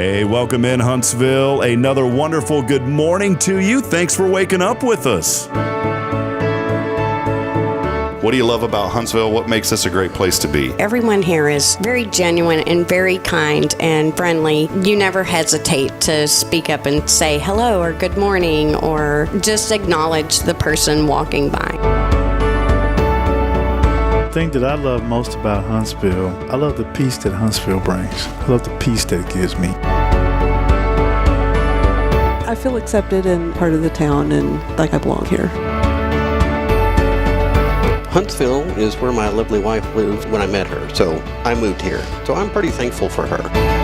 Hey, welcome in Huntsville. Another wonderful good morning to you. Thanks for waking up with us. What do you love about Huntsville? What makes this a great place to be? Everyone here is very genuine and very kind and friendly. You never hesitate to speak up and say hello or good morning or just acknowledge the person walking by. The thing that I love most about Huntsville, I love the peace that Huntsville brings. I love the peace that it gives me. I feel accepted and part of the town and like I belong here. Huntsville is where my lovely wife lived when I met her, so I moved here. So I'm pretty thankful for her.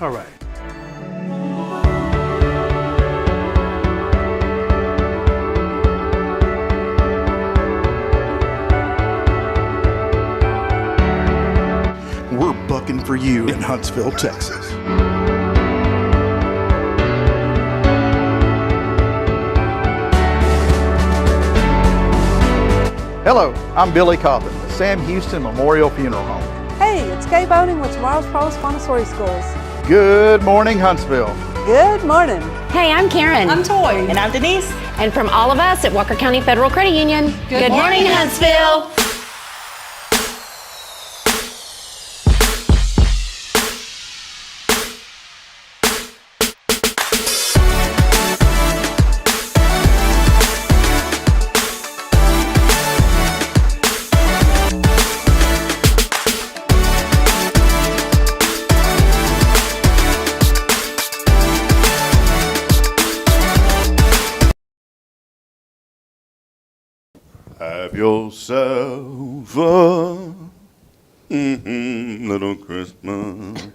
All right. We're bucking for you in Huntsville, Texas. Hello, I'm Billy Coppin, the Sam Houston Memorial Funeral Home. Hey, it's Kay Boning with Tomorrow's Pros Montessori Schools. Good morning, Huntsville. Good morning. Hey, I'm Karen. I'm Toy. And I'm Denise. And from all of us at Walker County Federal Credit Union, good morning, Huntsville. Have yourself a little Christmas.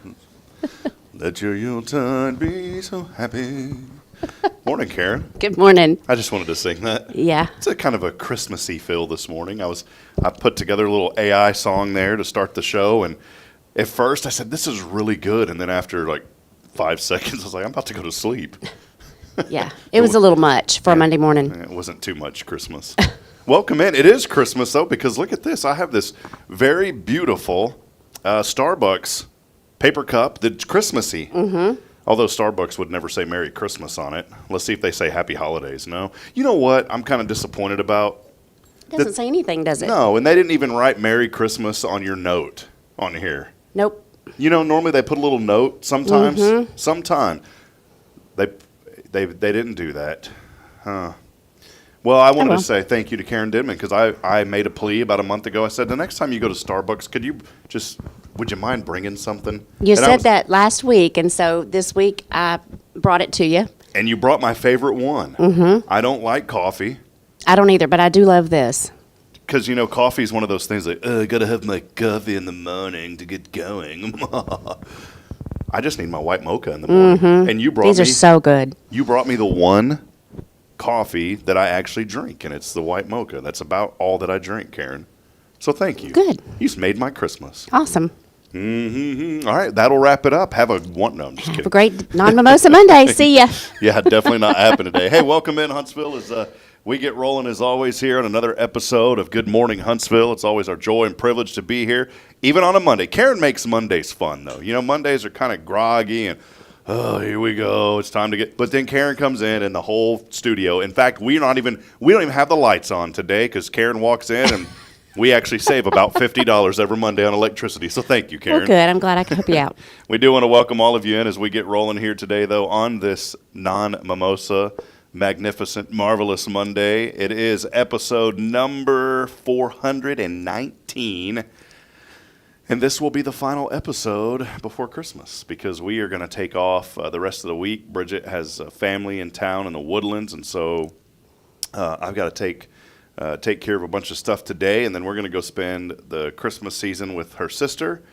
Let your Yuletide be so happy. Morning, Karen. Good morning. I just wanted to sing that. Yeah. It's a kind of a Christmassy feel this morning. I put together a little AI song there to start the show, and at first I said, this is really good, and then after like 5 seconds, I was like, I'm about to go to sleep. Yeah. It was a little much for a Monday morning. It wasn't too much Christmas. Welcome in. It is Christmas, though, because look at this. I have this very beautiful Starbucks paper cup that's Christmassy. Mm-hmm. Although Starbucks would never say Merry Christmas on it. Let's see if they say Happy Holidays. No. You know what I'm kind of disappointed about? It doesn't say anything, does it? No, and they didn't even write Merry Christmas on your note on here. Nope. You know, normally they put a little note sometimes. Mm-hmm. Sometime. They didn't do that. Huh. Well, I wanted to say thank you to Karen Denman because I made a plea about a month ago. I said, the next time you go to Starbucks, would you mind bringing something? You said that last week, and so this week I brought it to you. And you brought my favorite one. Mm-hmm. I don't like coffee. I don't either, but I do love this. Because, you know, coffee is one of those things like, I got to have my coffee in the morning to get going. I just need my white mocha in the morning. Mm-hmm. And you brought These are so good. You brought me the one coffee that I actually drink, and it's the white mocha. That's about all that I drink, Karen. So thank you. Good. You just made my Christmas. Awesome. Mm-hmm. All right, that'll wrap it up. No, I'm just kidding. Have a great non-mimosa Monday. See ya. Yeah, definitely not happening today. Hey, welcome in Huntsville as we get rolling as always here on another episode of Good Morning Huntsville. It's always our joy and privilege to be here, even on a Monday. Karen makes Mondays fun, though. You know, Mondays are kind of groggy and oh, here we go. It's time to get. But then Karen comes in and the whole studio. In fact, we don't even have the lights on today because Karen walks in and we actually save about $50 every Monday on electricity. So thank you, Karen. Well, good. I'm glad I could help you out. We do want to welcome all of you in as we get rolling here today, though, on this non-mimosa, magnificent, marvelous Monday. It is episode number 419. And this will be the final episode before Christmas because we are going to take off the rest of the week. Bridget has a family in town in the Woodlands, and so I've got to take care of a bunch of stuff today, and then we're going to go spend the Christmas season with her sister,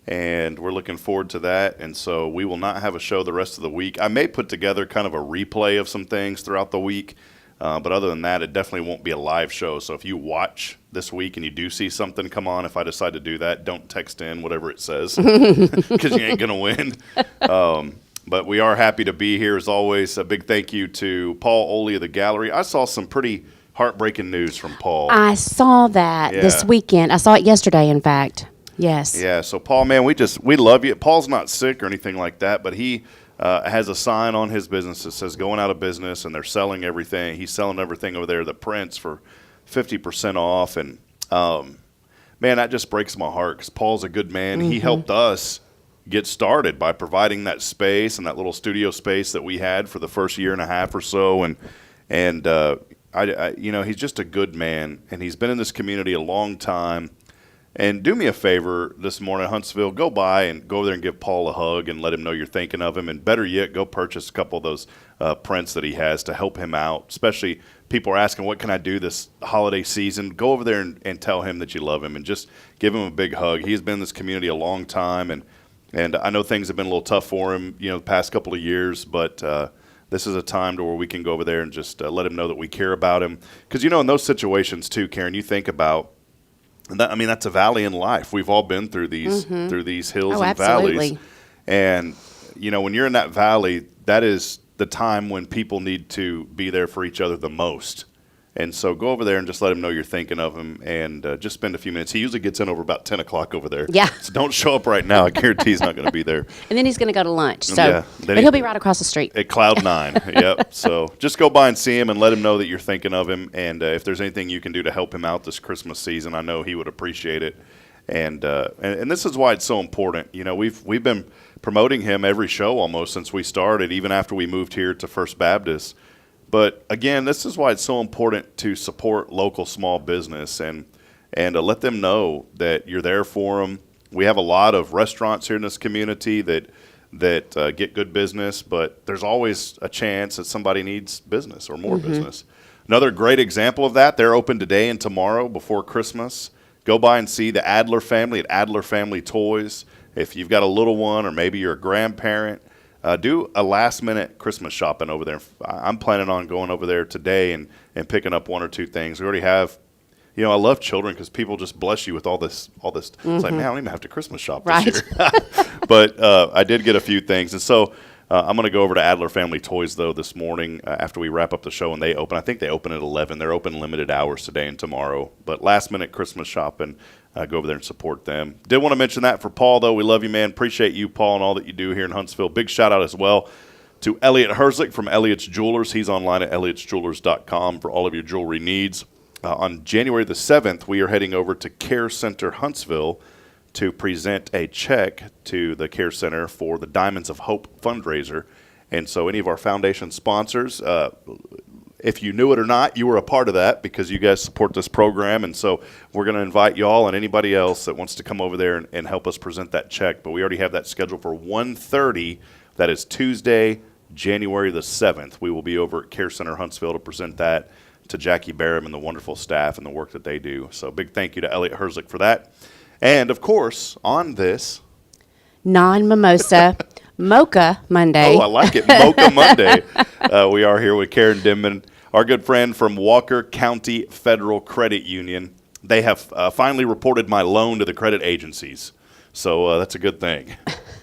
and we're looking forward to that. And so we will not have a show the rest of the week. I may put together kind of a replay of some things throughout the week, but other than that, it definitely won't be a live show. So if you watch this week and you do see something come on, if I decide to do that, don't text in whatever it says because you ain't going to win. But we are happy to be here as always. A big thank you to Paul Oley of the Gallery. I saw some pretty heartbreaking news from Paul. I saw that this weekend. I saw it yesterday, in fact. Yes. Yeah, so Paul, man, we love you. Paul's not sick or anything like that, but he has a sign on his business that says going out of business, and they're selling everything. He's selling everything over there, the prints, for 50% off. And, man, that just breaks my heart because Paul's a good man. Mm-hmm. He helped us get started by providing that space and that little studio space that we had for the first year and a half or so. And I he's just a good man, and he's been in this community a long time. And do me a favor this morning, Huntsville, go by and go over there and give Paul a hug and let him know you're thinking of him. And better yet, go purchase a couple of those prints that he has to help him out. Especially people are asking, what can I do this holiday season? Go over there and tell him that you love him and just give him a big hug. He's been in this community a long time, and I know things have been a little tough for him, the past couple of years, but this is a time to where we can go over there and just let him know that we care about him. Because, in those situations too, Karen, you think about, that's a valley in life. We've all been through these hills and absolutely. valleys. And, when you're in that valley, that is the time when people need to be there for each other the most. And so go over there and just let him know you're thinking of him and just spend a few minutes. He usually gets in over about 10 o'clock over there. Yeah. So don't show up right now. I guarantee he's not going to be there. And then he's going to go to lunch. So, yeah. But he'll be right across the street. At Cloud 9. Yep. So just go by and see him and let him know that you're thinking of him. And if there's anything you can do to help him out this Christmas season, I know he would appreciate it. And this is why it's so important. We've been promoting him every show almost since we started, even after we moved here to First Baptist. But again, this is why it's so important to support local small business and let them know that you're there for them. We have a lot of restaurants here in this community that get good business, but there's always a chance that somebody needs business or more business. Another great example of that, they're open today and tomorrow before Christmas. Go by and see the Adler family at Adler Family Toys. If you've got a little one or maybe you're a grandparent, do a last-minute Christmas shopping over there. I'm planning on going over there today and picking up one or two things. We already have, I love children because people just bless you with all this. It's like, man, I don't even have to Christmas shop this year. But I did get a few things. And so I'm going to go over to Adler Family Toys, though, this morning after we wrap up the show, and they open. I think they open at 11. They're open limited hours today and tomorrow. But last-minute Christmas shopping, go over there and support them. Did want to mention that for Paul, though. We love you, man. Appreciate you, Paul, and all that you do here in Huntsville. Big shout-out as well to Elliot Herzlich from Elliot's Jewelers. He's online at elliotsjewelers.com for all of your jewelry needs. On January the 7th, we are heading over to Care Center Huntsville to present a check to the Care Center for the Diamonds of Hope fundraiser. And so any of our foundation sponsors, if you knew it or not, you were a part of that because you guys support this program. And so we're going to invite y'all and anybody else that wants to come over there and help us present that check. But we already have that scheduled for 1:30. That is Tuesday, January the 7th. We will be over at Care Center Huntsville to present that to Jackie Barham and the wonderful staff and the work that they do. So big thank you to Elliot Herzlich for that. And, of course, on this non-mimosa Mocha Monday. Oh, I like it. Mocha Monday. We are here with Karen Denman, our good friend from Walker County Federal Credit Union. They have finally reported my loan to the credit agencies. So that's a good thing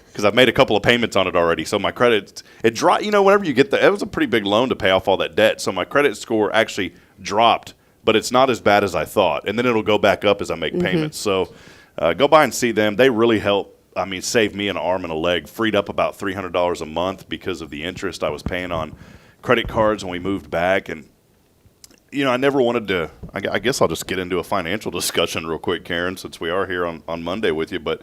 because I've made a couple of payments on it already. So my credit, it dropped. Whenever you get it was a pretty big loan to pay off all that debt. So my credit score actually dropped, but it's not as bad as I thought. And then it'll go back up as I make payments. So go by and see them. They really help. Saved me an arm and a leg, freed up about $300 a month because of the interest I was paying on credit cards when we moved back. And, I never wanted to, I guess I'll just get into a financial discussion real quick, Karen, since we are here on Monday with you. But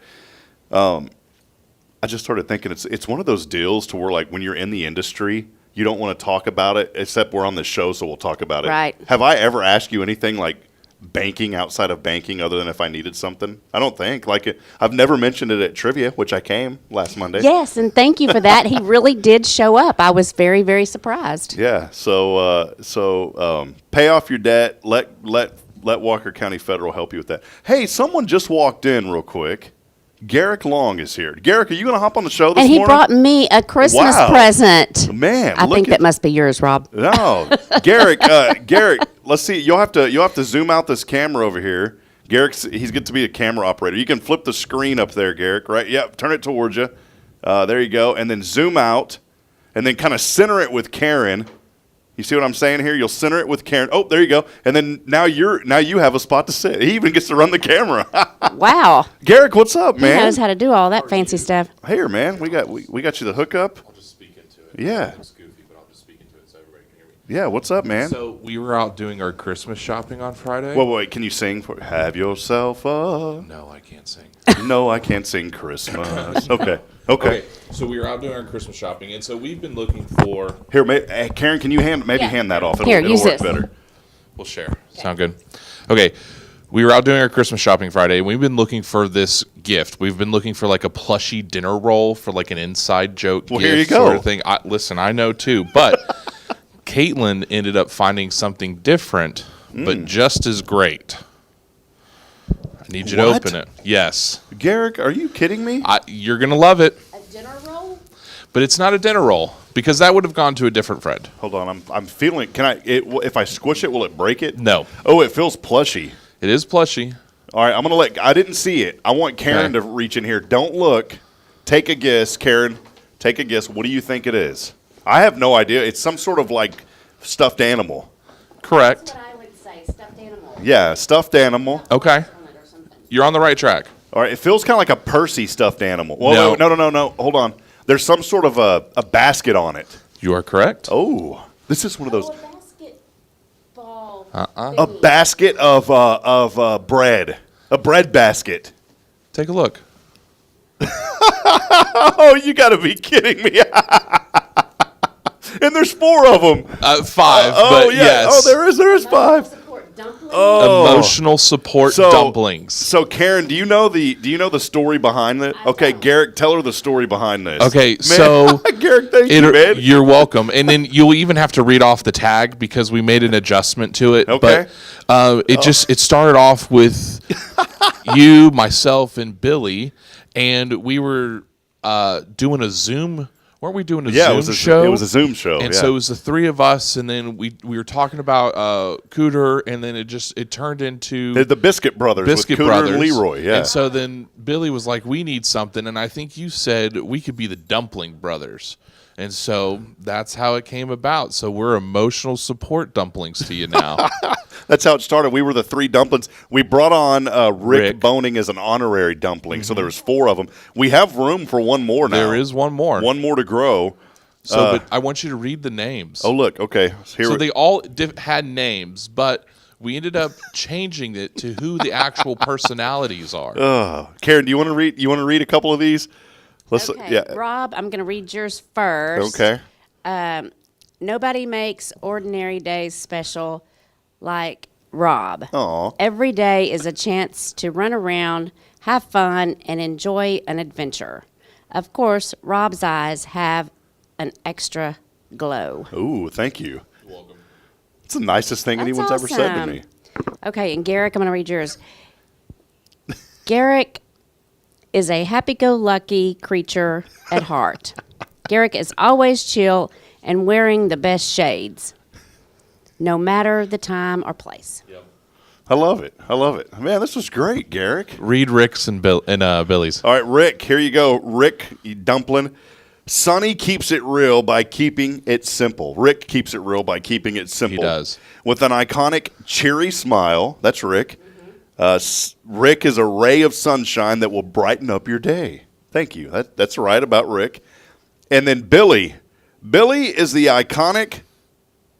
I just started thinking it's one of those deals to where, like, when you're in the industry, you don't want to talk about it, except we're on this show, so we'll talk about it. Right. Have I ever asked you anything like banking outside of banking other than if I needed something. I don't think. I've never mentioned it at trivia, which I came last Monday. Yes, and thank you for that. He really did show up. I was very, very surprised. Yeah. So pay off your debt. Let Walker County Federal help you with that. Hey, someone just walked in real quick. Garrick Long is here. Garrick, are you going to hop on the show this morning? And he brought me a Christmas present. Man, I think that must be yours, Rob. No, Garrick. Let's see. You'll have to zoom out this camera over here. He's good to be a camera operator. You can flip the screen up there, Garrick. Right? Yep. Turn it towards you. There you go. And then zoom out, and then kind of center it with Karen. You see what I'm saying here? You'll center it with Karen. Oh, there you go. And then now you have a spot to sit. He even gets to run the camera. Wow. Garrick, what's up, man? He knows how to do all that fancy stuff. Here, man. We got you the hookup. I'll just speak into it. Yeah. It's goofy, but I'll just speak into it so everybody can hear me. Yeah, what's up, man? So we were out doing our Christmas shopping on Friday. Wait, can you sing for Have Yourself a... No, I can't sing. No, I can't sing Christmas. Okay. So we were out doing our Christmas shopping, and so we've been looking for... Here, Karen, can you hand that off? Here, it'll use work this. better. We'll share. Sound good? Okay. We were out doing our Christmas shopping Friday, and we've been looking for this gift. We've been looking for like a plushy dinner roll for like an inside joke gift here you go. sort of thing. Listen, I know too, but Caitlin ended up finding something different, but just as great. I need you to open it. Yes. Garrick, are you kidding me? You're going to love it. A dinner roll? But it's not a dinner roll because that would have gone to a different friend. Hold on, I'm feeling. If I squish it, will it break it? No. Oh, it feels plushy. It is plushy. All right, I'm gonna I didn't see it. I want Karen to reach in here. Don't look. Take a guess, Karen. Take a guess. What do you think it is? I have no idea. It's some sort of like stuffed animal. Correct. That's what I would say, stuffed animal. Yeah, stuffed animal. Okay. You're on the right track. All right, it feels kind of like a Percy stuffed animal. Well, no. Hold on. There's some sort of a basket on it. You are correct. Oh, this is one of those. Basketball. A basket of bread. A bread basket. Take a look. Oh, you got to be kidding me. And there's 4 of them. 5, but yeah. yes. Oh, there is 5. Emotional support dumplings. So Karen, do you know the story behind it? Okay, Garrick, tell her the story behind this. Okay, man, so Garrick, thank you, man. You're welcome. And then you'll even have to read off the tag because we made an adjustment to it. Okay. But it started off with you, myself, and Billy, and we were doing a Zoom. Weren't we doing a Zoom show? It was a Zoom show. And so it was the 3 of us, and then we were talking about Cooter, and then it turned into the Biscuit Brothers with Cooter and Leroy. Yeah. And so then Billy was like, "We need something," and I think you said we could be the Dumpling Brothers, and so that's how it came about. So we're emotional support dumplings to you now. That's how it started. We were the 3 dumplings. We brought on Rick Boning as an honorary dumpling, so there was 4 of them. We have room for one more now. There is one more. One more to grow. So, but I want you to read the names. Oh, look. Okay. So they all had names, but we ended up changing it to who the actual personalities are. Karen, do you want to read? You want to read a couple of these? Okay, Rob, I'm going to read yours first. Okay. Nobody makes ordinary days special like Rob. Aw. Every day is a chance to run around, have fun, and enjoy an adventure. Of course, Rob's eyes have an extra glow. Ooh, thank you. You're welcome. It's the nicest thing anyone's ever said to me. Okay, and Garrick, I'm going to read yours. Garrick is a happy-go-lucky creature at heart. Garrick is always chill and wearing the best shades, no matter the time or place. Yep. I love it. Man, this was great, Garrick. Read Rick's and Billy's. All right, Rick, here you go. Rick, you dumpling. Sonny keeps it real by keeping it simple. Rick keeps it real by keeping it simple. He does. With an iconic, cheery smile. That's Rick. Rick is a ray of sunshine that will brighten up your day. Thank you. That's right about Rick. And then Billy. Billy is the iconic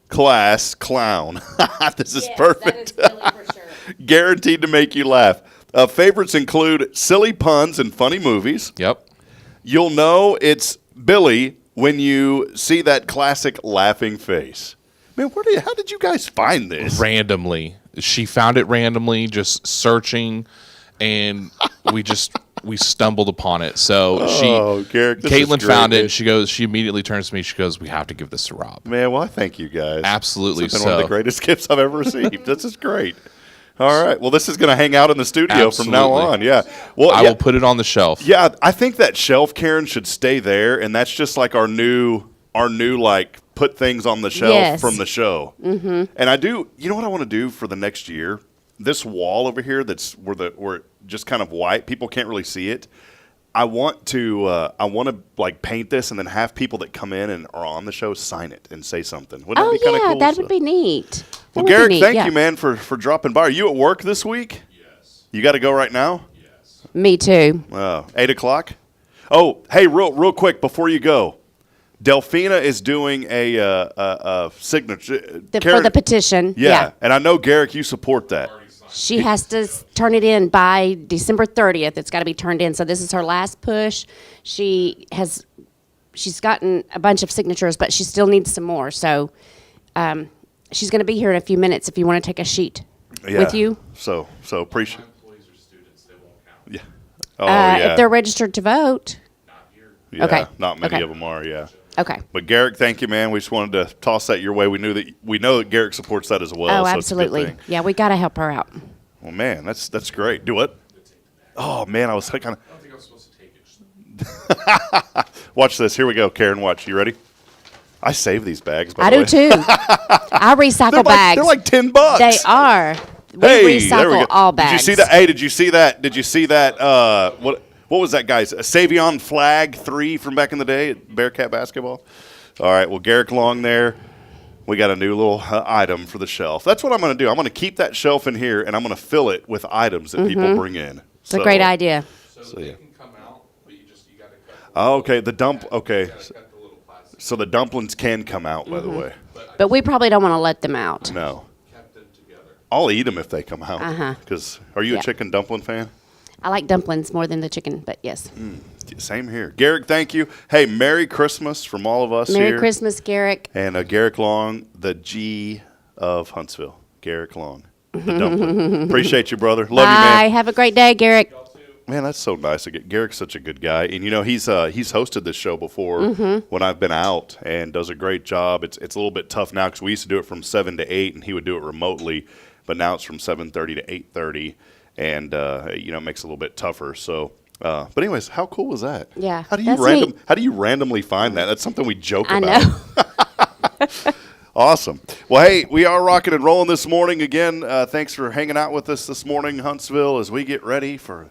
class clown. This is perfect. That is Billy for sure. Guaranteed to make you laugh. Favorites include silly puns and funny movies. Yep. You'll know it's Billy when you see that classic laughing face. Man, how did you guys find this? Randomly. She found it randomly, just searching, and we stumbled upon it. So Garrick, this Caitlin is great, found it. man. And she immediately turns to me. She goes, "We have to give this to Rob." Man, well, I thank you guys. Absolutely. It's been one of the greatest gifts I've ever received. This is great. All right. Well, this is going to hang out in the studio from now on. Yeah. Well, I will put it on the shelf. Yeah, I think that shelf, Karen, should stay there, and that's just like our new like put things on the shelf from the show. Mm-hmm. And I do. You know what I want to do for the next year? This wall over here, that's where it just kind of white. People can't really see it. I want to like paint this and then have people that come in and are on the show sign it and say something. Wouldn't that be kind of cool? That would be neat. Well, Garrick, thank you, man, for dropping by. Are you at work this week? Yes. You got to go right now? Yes. Me too. 8 o'clock? Oh, hey, real quick before you go. Delphina is doing a signature. For the petition. Yeah, and I know, Garrick, you support that. She has to turn it in by December 30th. It's got to be turned in. So this is her last push. She's gotten a bunch of signatures, but she still needs some more. So she's going to be here in a few minutes if you want to take a sheet with you. So appreciate. Yeah. If they're registered to vote. Not here. Yeah, okay. Not many of them are. Yeah. Okay. But Garrick, thank you, man. We just wanted to toss that your way. We know that Garrick supports that as well. Oh, absolutely. Yeah, we got to help her out. Well, man, that's great. Do what? Oh man, I was kind of. I don't think I was supposed to take it. Watch this. Here we go, Karen. Watch. You ready? I save these bags. By the way. I do too. I recycle bags. They're like $10. They are. We recycle all bags. Did you see that? Hey, did you see that? Did you see that? What was that, guys? A Savion Flag 3 from back in the day at Bearcat basketball? All right, well, Garrick Long there. We got a new little item for the shelf. That's what I'm going to do. I'm going to keep that shelf in here, and I'm going to fill it with items that people bring in. It's a great idea. So they can come out, but you got to cut. Oh, okay, okay. So the dumplings can come out, by the way. But we probably don't want to let them out. No. Kept them together. I'll eat them if they come out. Because are you a chicken dumpling fan? I like dumplings more than the chicken, but yes. Same here. Garrick, thank you. Hey, Merry Christmas from all of us here. Merry Christmas, Garrick. And Garrick Long, the G of Huntsville. Garrick Long, the dumpling. Appreciate you, brother. Love you, man. Bye. Have a great day, Garrick. Man, that's so nice. Garrick's such a good guy. And, he's hosted this show before when I've been out and does a great job. It's a little bit tough now because we used to do it from 7 to 8, and he would do it remotely. But now it's from 7:30 to 8:30. And it makes it a little bit tougher. So, but anyways, how cool was that? Yeah, How do you randomly find that? That's something we joke about. I know. Awesome. Well, hey, we are rocking and rolling this morning again. Thanks for hanging out with us this morning, Huntsville, as we get ready for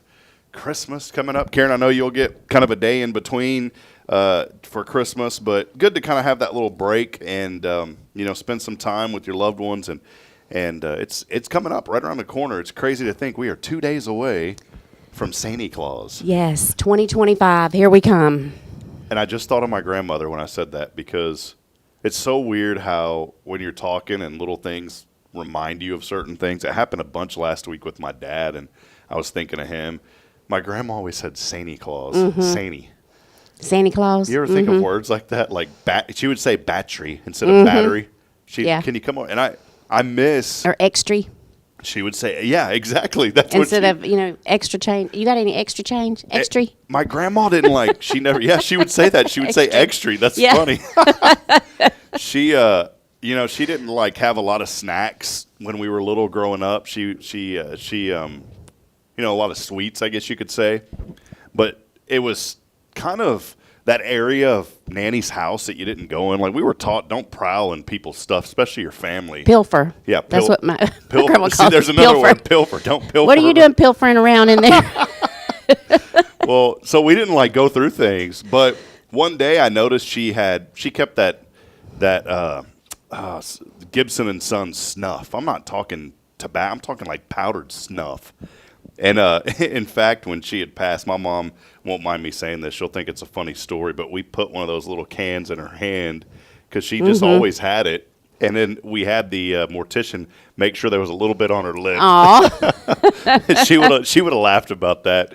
Christmas coming up. Karen, I know you'll get kind of a day in between for Christmas, but good to kind of have that little break and spend some time with your loved ones and it's coming up right around the corner. It's crazy to think we are 2 days away from Santa Claus. Yes, 2025. Here we come. And I just thought of my grandmother when I said that because it's so weird how when you're talking and little things remind you of certain things. It happened a bunch last week with my dad, and I was thinking of him. My grandma always said Santa Claus. Santa Claus. You ever think of words like that? Like she would say battery instead of battery. Can you come on? And I miss. Or extra. She would say, yeah, exactly. That's instead of extra change. You got any extra change? Extra? My grandma didn't like. She never. Yeah, she would say that. She would say extra. That's funny. She, she didn't like have a lot of snacks when we were little growing up. She, a lot of sweets, I guess you could say. But it was kind of that area of Nanny's house that you didn't go in. Like we were taught, don't prowl in people's stuff, especially your family. Pilfer. Yeah, that's what my grandma See, called there's another word, pilfer. Don't pilfer. What are you doing pilfering around in there? Well, so we didn't like go through things, but one day I noticed she kept that Gibson and Sons snuff. I'm not talking tobacco. I'm talking like powdered snuff. And in fact, when she had passed, my mom won't mind me saying this. She'll think it's a funny story, but we put one of those little cans in her hand because she just always had it. And then we had the mortician make sure there was a little bit on her lip. She would have laughed about that.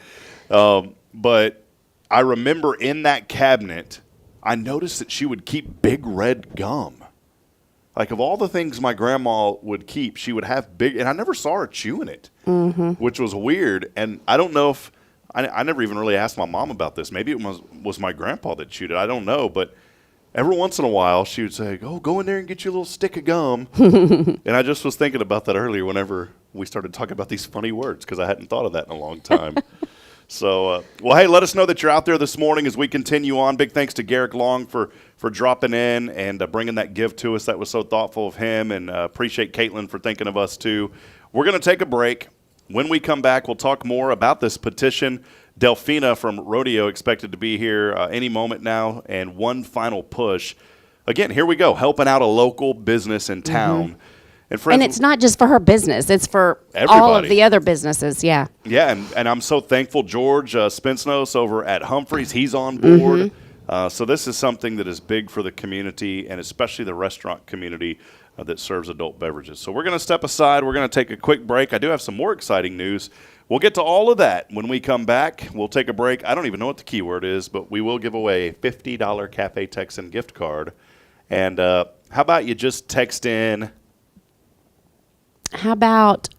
But I remember in that cabinet, I noticed that she would keep big red gum. like of all the things my grandma would keep, she would have big, and I never saw her chewing it, which was weird. And I don't know if, I never even really asked my mom about this. Maybe it was my grandpa that chewed it. I don't know, but every once in a while she would say, "Oh, go in there and get you a little stick of gum." And I just was thinking about that earlier whenever we started talking about these funny words, because I hadn't thought of that in a long time. So, well, hey, let us know that you're out there this morning as we continue on. Big thanks to Garrick Long for dropping in and bringing that gift to us. That was so thoughtful of him, and appreciate Caitlin for thinking of us too. We're going to take a break. When we come back, we'll talk more about this petition. Delphina from Rodeo expected to be here any moment now, and one final push. Again, here we go, helping out a local business in town. And, friends, and it's not just for her business. It's for everybody. All of the other businesses, yeah. Yeah, and I'm so thankful George Spensnos over at Humphreys, he's on board. So this is something that is big for the community, and especially the restaurant community that serves adult beverages. So we're going to step aside. We're going to take a quick break. I do have some more exciting news. We'll get to all of that when we come back. We'll take a break. I don't even know what the keyword is, but we will give away a $50 Cafe Texan gift card. And how about you just text in? How about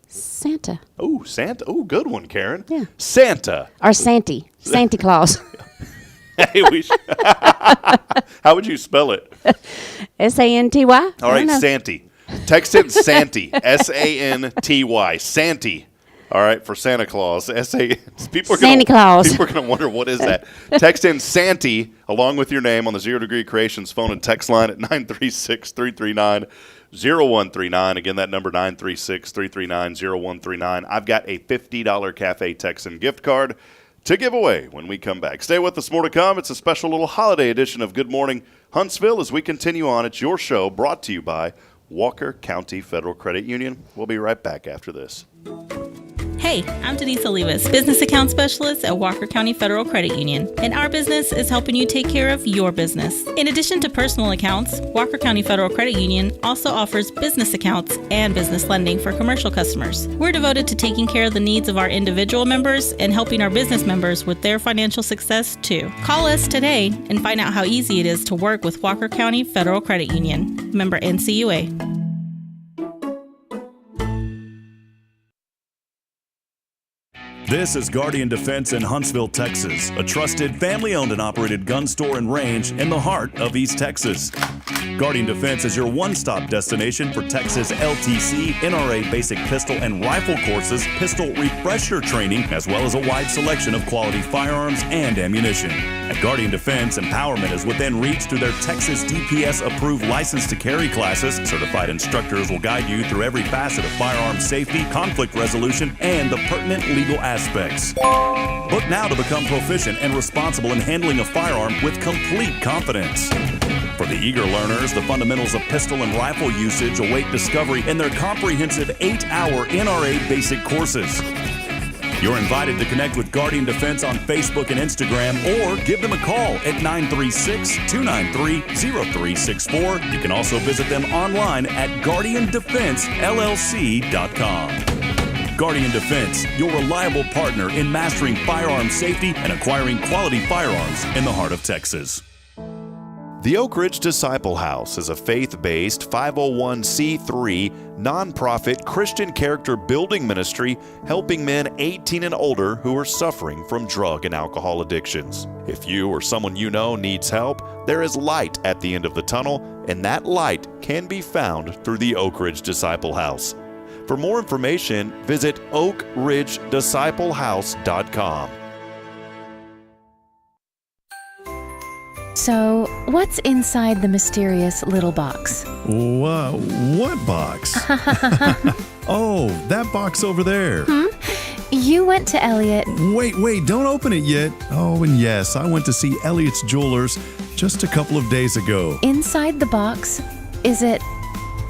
Santa? Oh, Santa. Oh, good one, Karen. Yeah. Santa. Or Santa Claus. Hey, how would you spell it? Santy. All right, Santy. Text in Santy. Santy. Santy. All right, for Santa Claus. People are Santa Claus. People are going to wonder, what is that? Text in Santy along with your name on the 0 Degree Creations phone and text line at 936-339-0139. Again, that number 936-339-0139. I've got a $50 Cafe Texan gift card to give away when we come back. Stay with us, more to come. It's a special little holiday edition of Good Morning Huntsville as we continue on. It's your show brought to you by Walker County Federal Credit Union. We'll be right back after this. Hey, I'm Denise Olivas, Business Account Specialist at Walker County Federal Credit Union, and our business is helping you take care of your business. In addition to personal accounts, Walker County Federal Credit Union also offers business accounts and business lending for commercial customers. We're devoted to taking care of the needs of our individual members and helping our business members with their financial success too. Call us today and find out how easy it is to work with Walker County Federal Credit Union. Member NCUA. This is Guardian Defense in Huntsville, Texas, a trusted family-owned and operated gun store and range in the heart of East Texas. Guardian Defense is your one-stop destination for Texas LTC, NRA basic pistol and rifle courses, pistol refresher training, as well as a wide selection of quality firearms and ammunition. At Guardian Defense, empowerment is within reach through their Texas DPS-approved license to carry classes. Certified instructors will guide you through every facet of firearm safety, conflict resolution, and the pertinent legal aspects. Book now to become proficient and responsible in handling a firearm with complete confidence. For the eager learners, the fundamentals of pistol and rifle usage await discovery in their comprehensive 8-hour NRA basic courses. You're invited to connect with Guardian Defense on Facebook and Instagram, or give them a call at 936-293-0364. You can also visit them online at guardiandefensellc.com. Guardian Defense, your reliable partner in mastering firearm safety and acquiring quality firearms in the heart of Texas. The Oak Ridge Disciple House is a faith-based 501c3 nonprofit Christian character building ministry helping men 18 and older who are suffering from drug and alcohol addictions. If you or someone you know needs help, there is light at the end of the tunnel, and that light can be found through the Oak Ridge Disciple House. For more information, visit oakridgedisciplehouse.com. So, what's inside the mysterious little box? Whoa, what box? Oh, that box over there. You went to Elliot. Wait, don't open it yet. Oh, and yes, I went to see Elliot's Jewelers just a couple of days ago. Inside the box, is it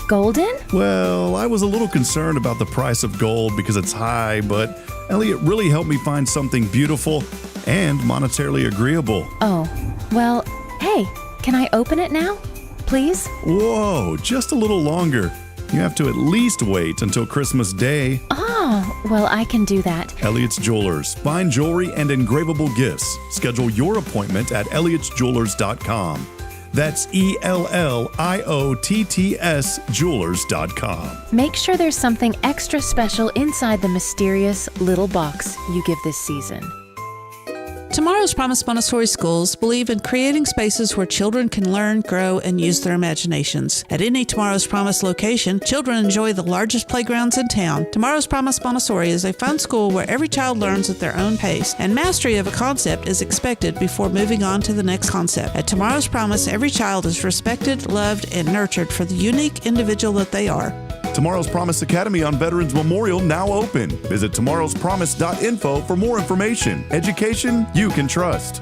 golden? Well, I was a little concerned about the price of gold because it's high, but Elliot really helped me find something beautiful and monetarily agreeable. Oh, well, hey, can I open it now? Please? Whoa, just a little longer. You have to at least wait until Christmas Day. Oh, well, I can do that. Elliot's Jewelers. Fine jewelry and engravable gifts. Schedule your appointment at elliotsjewelers.com. That's ELLIOTTS Jewelers.com. Make sure there's something extra special inside the mysterious little box you give this season. Tomorrow's Promise Montessori schools believe in creating spaces where children can learn, grow, and use their imaginations. At any Tomorrow's Promise location, children enjoy the largest playgrounds in town. Tomorrow's Promise Montessori is a fun school where every child learns at their own pace, and mastery of a concept is expected before moving on to the next concept. At Tomorrow's Promise, every child is respected, loved, and nurtured for the unique individual that they are. Tomorrow's Promise Academy on Veterans Memorial now open. Visit tomorrowspromise.info for more information. Education you can trust.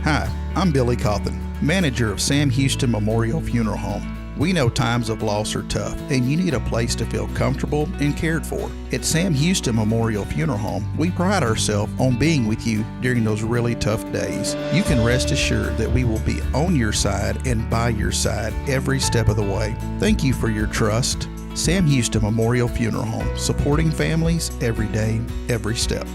Hi, I'm Billy Cawthon, manager of Sam Houston Memorial Funeral Home. We know times of loss are tough, and you need a place to feel comfortable and cared for. At Sam Houston Memorial Funeral Home, we pride ourselves on being with you during those really tough days. You can rest assured that we will be on your side and by your side every step of the way. Thank you for your trust. Sam Houston Memorial Funeral Home, supporting families every day, every step.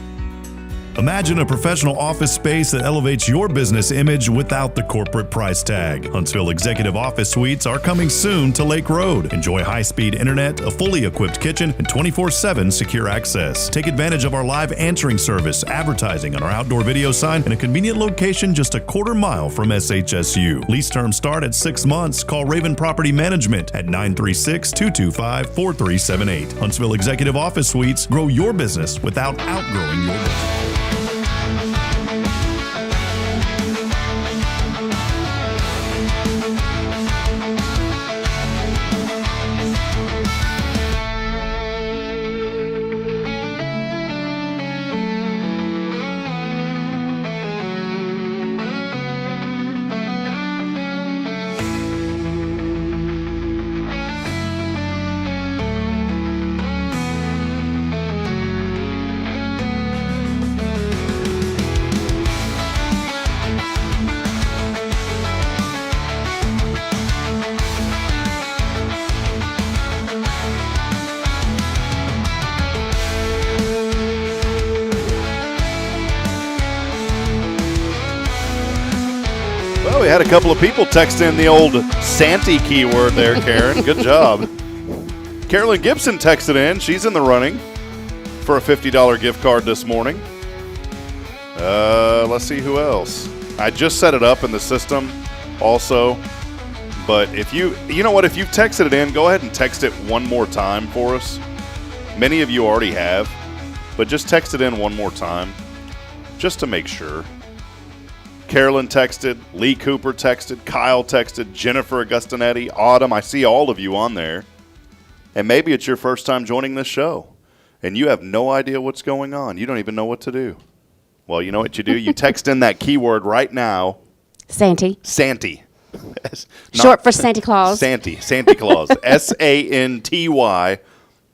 Imagine a professional office space that elevates your business image without the corporate price tag. Huntsville Executive Office Suites are coming soon to Lake Road. Enjoy high-speed internet, a fully equipped kitchen, and 24/7 secure access. Take advantage of our live answering service, advertising on our outdoor video sign, and a convenient location just a quarter mile from SHSU. Lease terms start at 6 months. Call Raven Property Management at 936-225-4378. Huntsville Executive Office Suites. Grow your business without outgrowing your business. Well, we had a couple of people text in the old Santee keyword there, Karen. Good job. Carolyn Gibson texted in. She's in the running for a $50 gift card this morning. Let's see who else. I just set it up in the system also. But if you know what, if you've texted it in, go ahead and text it one more time for us. Many of you already have, but just text it in one more time just to make sure. Carolyn texted, Lee Cooper texted, Kyle texted, Jennifer Augustinetti, Autumn. I see all of you on there. And maybe it's your first time joining this show, and you have no idea what's going on. You don't even know what to do. Well, you know what you do? You text in that keyword right now. Santee. Santee. Short for Santa Claus. Santee Claus. SANTY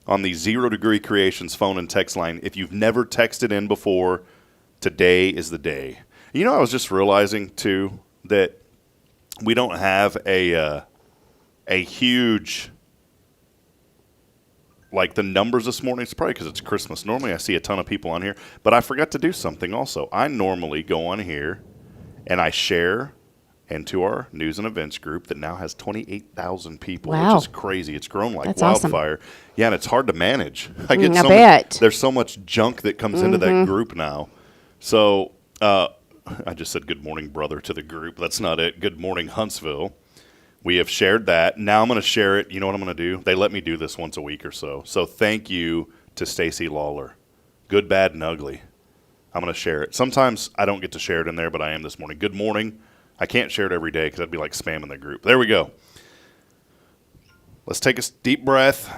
on the 0 Degree Creations phone and text line. If you've never texted in before, today is the day. You know, I was just realizing, too, that we don't have a huge, like the numbers this morning. It's probably because it's Christmas. Normally I see a ton of people on here, but I forgot to do something also. I normally go on here and I share into our news and events group that now has 28,000 people, wow, which is crazy. It's grown like That's wildfire. Awesome. Yeah, and it's hard to manage. I bet. There's so much junk that comes into that group now. So, I just said good morning, brother, to the group. That's not it. Good morning, Huntsville. We have shared that. Now I'm going to share it. You know what I'm going to do? They let me do this once a week or so. So thank you to Stacy Lawler. Good, bad, and ugly. I'm going to share it. Sometimes I don't get to share it in there, but I am this morning. Good morning. I can't share it every day because that'd be like spamming the group. There we go. Let's take a deep breath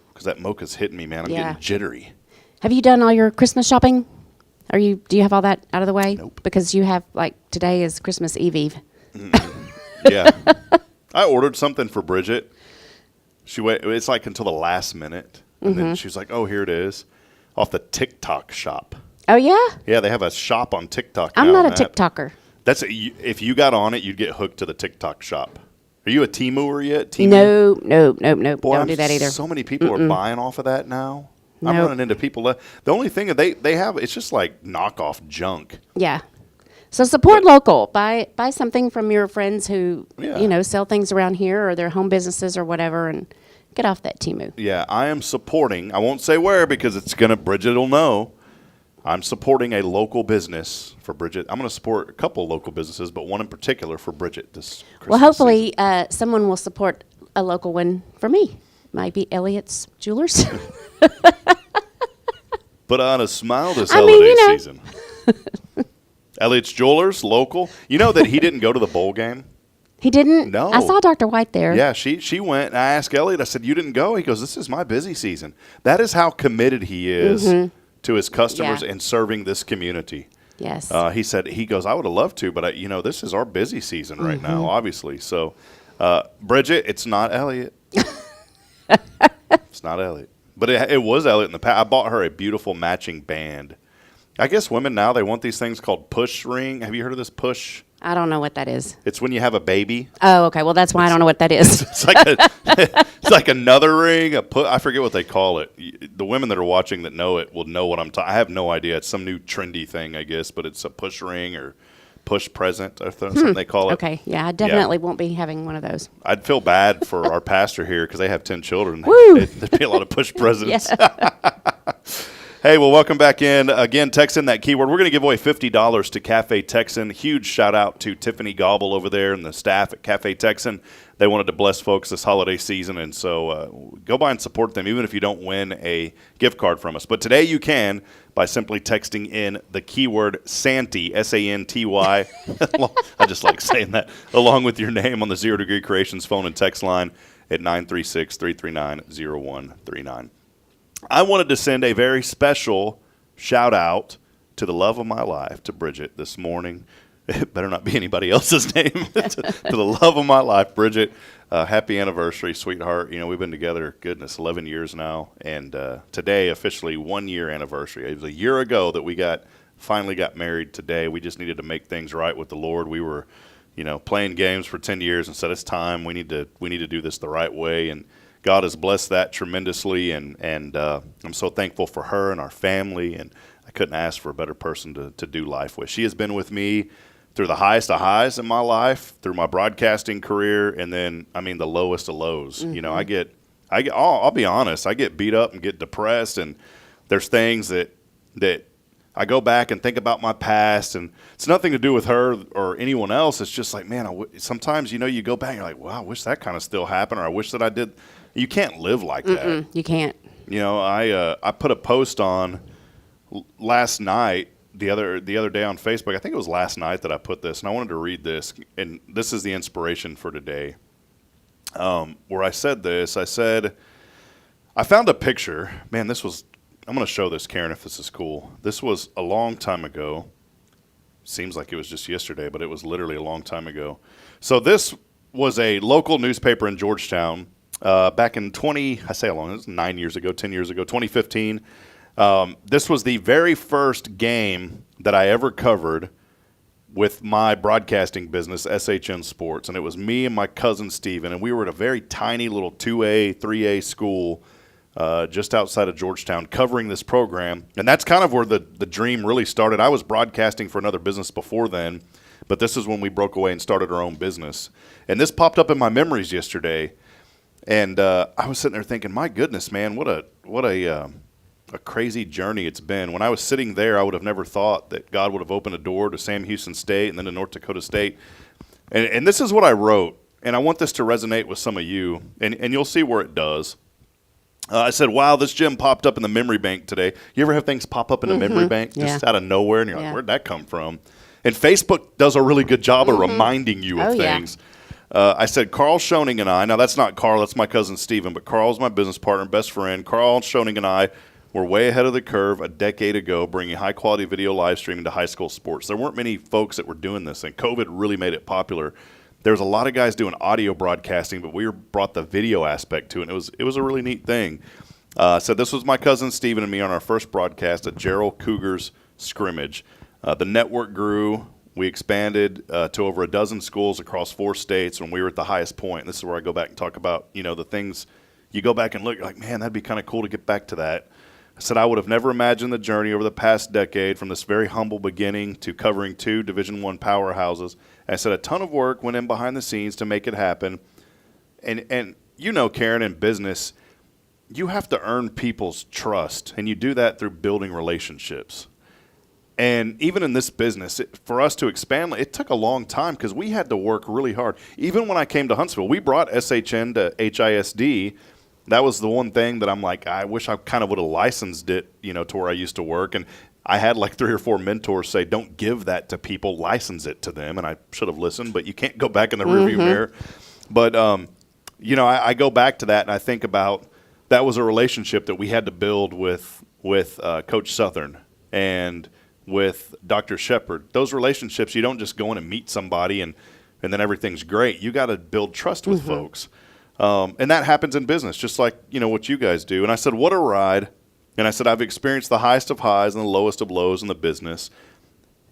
because that mocha's hitting me, man. I'm getting jittery. Have you done all your Christmas shopping? Do you have all that out of the way? Nope. Because you have, like, today is Christmas Eve. Yeah. I ordered something for Bridget. It's like until the last minute. And then she's like, oh, here it is. Off the TikTok shop. Oh, yeah? Yeah, they have a shop on TikTok now. I'm not a TikToker. If you got on it, you'd get hooked to the TikTok shop. Are you a Teemuer yet? No. Boy, Don't do that either. So many people are buying off of that now. I'm Nope. running into people. The only thing that they have, it's just like knockoff junk. Yeah. So support local. Buy something from your friends who sell things around here or their home businesses or whatever, and get off that Temu. Yeah, I am supporting. I won't say where because Bridget will know. I'm supporting a local business for Bridget. I'm going to support a couple local businesses, but one in particular for Bridget this Christmas Well, hopefully season. someone will support a local one for me. Might be Elliot's Jewelers. Put on a smile this I holiday mean, season. Elliot's Jewelers, local. You know that he didn't go to the bowl game? He didn't? No. I saw Dr. White there. Yeah, she went, and I asked Elliot, I said, you didn't go? He goes, this is my busy season. That is how committed he is to his customers and serving this community. Yes. He goes, I would have loved to, but this is our busy season right now, obviously. So, Bridget, it's not Elliot. It's not Elliot. But it was Elliot in the past. I bought her a beautiful matching band. I guess women now, they want these things called push ring. Have you heard of this push? I don't know what that is. It's when you have a baby. Oh, okay. Well, that's why I don't know what that is. It's like another ring. I forget what they call it. The women that are watching that know it will know what I'm talking. I have no idea. It's some new trendy thing, I guess, but it's a push ring or push present or something they call it. Okay. Yeah, I definitely won't be having one of those. I'd feel bad for our pastor here because they have 10 children. Woo! There'd be a lot of push presents. Hey, well, welcome back in. Again, text in that keyword. We're going to give away $50 to Cafe Texan. Huge shout out to Tiffany Gobble over there and the staff at Cafe Texan. They wanted to bless folks this holiday season, and so go by and support them, even if you don't win a gift card from us. But today you can by simply texting in the keyword Santy, S-A-N-T-Y. I just like saying that, along with your name on the Zero Degree Creations phone and text line at 936-339-0139. I wanted to send a very special shout out to the love of my life, to Bridget, this morning. It better not be anybody else's name. to the love of my life, Bridget. Happy anniversary, sweetheart. We've been together, 11 years now. And today, officially 1 year anniversary. It was a year ago that we finally got married today. We just needed to make things right with the Lord. We were, playing games for 10 years and said, it's time. We need to do this the right way. And God has blessed that tremendously, and I'm so thankful for her and our family, and I couldn't ask for a better person to do life with. She has been with me through the highest of highs in my life, through my broadcasting career, and then, the lowest of lows. Mm-hmm. I'll be honest, I get beat up and get depressed, and there's things that I go back and think about my past, and it's nothing to do with her or anyone else. It's just like, man, sometimes, you go back and you're like, wow, I wish that kind of still happened, or I wish that I did. You can't live like that. You can't. I put a post on last night, the other day on Facebook. I think it was last night that I put this, and I wanted to read this, and this is the inspiration for today. Where I said this, I said, I found a picture. Man, I'm going to show this, Karen, if this is cool. This was a long time ago. Seems like it was just yesterday, but it was literally a long time ago. So this was a local newspaper in Georgetown. Back in 9 years ago, 10 years ago, 2015. This was the very first game that I ever covered with my broadcasting business, SHN Sports. And it was me and my cousin Steven, and we were at a very tiny little 2A, 3A school just outside of Georgetown covering this program. And that's kind of where the dream really started. I was broadcasting for another business before then, but this is when we broke away and started our own business. And this popped up in my memories yesterday. And I was sitting there thinking, my goodness, man, what a crazy journey it's been. When I was sitting there, I would have never thought that God would have opened a door to Sam Houston State and then to North Dakota State. And this is what I wrote, and I want this to resonate with some of you, and you'll see where it does. I said, wow, this gym popped up in the memory bank today. You ever have things pop up in the memory bank just out of nowhere, and you're like, where'd that come from? And Facebook does a really good job of reminding you of things. I said, Carl Schoening and I, now that's not Carl, that's my cousin Steven, but Carl's my business partner, best friend. Carl Schoening and I were way ahead of the curve a decade ago, bringing high-quality video live streaming to high school sports. There weren't many folks that were doing this, and COVID really made it popular. There was a lot of guys doing audio broadcasting, but we brought the video aspect to it, and it was a really neat thing. So this was my cousin Steven and me on our first broadcast at Gerald Cougars scrimmage. The network grew. We expanded to over a dozen schools across 4 states when we were at the highest point. This is where I go back and talk about, the things you go back and look, you're like, man, that'd be kind of cool to get back to that. I said, I would have never imagined the journey over the past decade from this very humble beginning to covering 2 Division I powerhouses. And I said, a ton of work went in behind the scenes to make it happen. And you know, Karen, in business, you have to earn people's trust, and you do that through building relationships. And even in this business, for us to expand, it took a long time because we had to work really hard. Even when I came to Huntsville, we brought SHN to HISD. That was the one thing that I'm like, I wish I kind of would have licensed it, you know, to where I used to work. And I had like 3 or 4 mentors say, don't give that to people, license it to them. And I should have listened, but you can't go back in the rearview mirror. But, you know, I go back to that and I think about that was a relationship that we had to build with Coach Southern and with Dr. Shepard. Those relationships, you don't just go in and meet somebody and then everything's great. You got to build trust with folks. And that happens in business, just like, you know, what you guys do. And I said, what a ride. And I said, I've experienced the highest of highs and the lowest of lows in the business.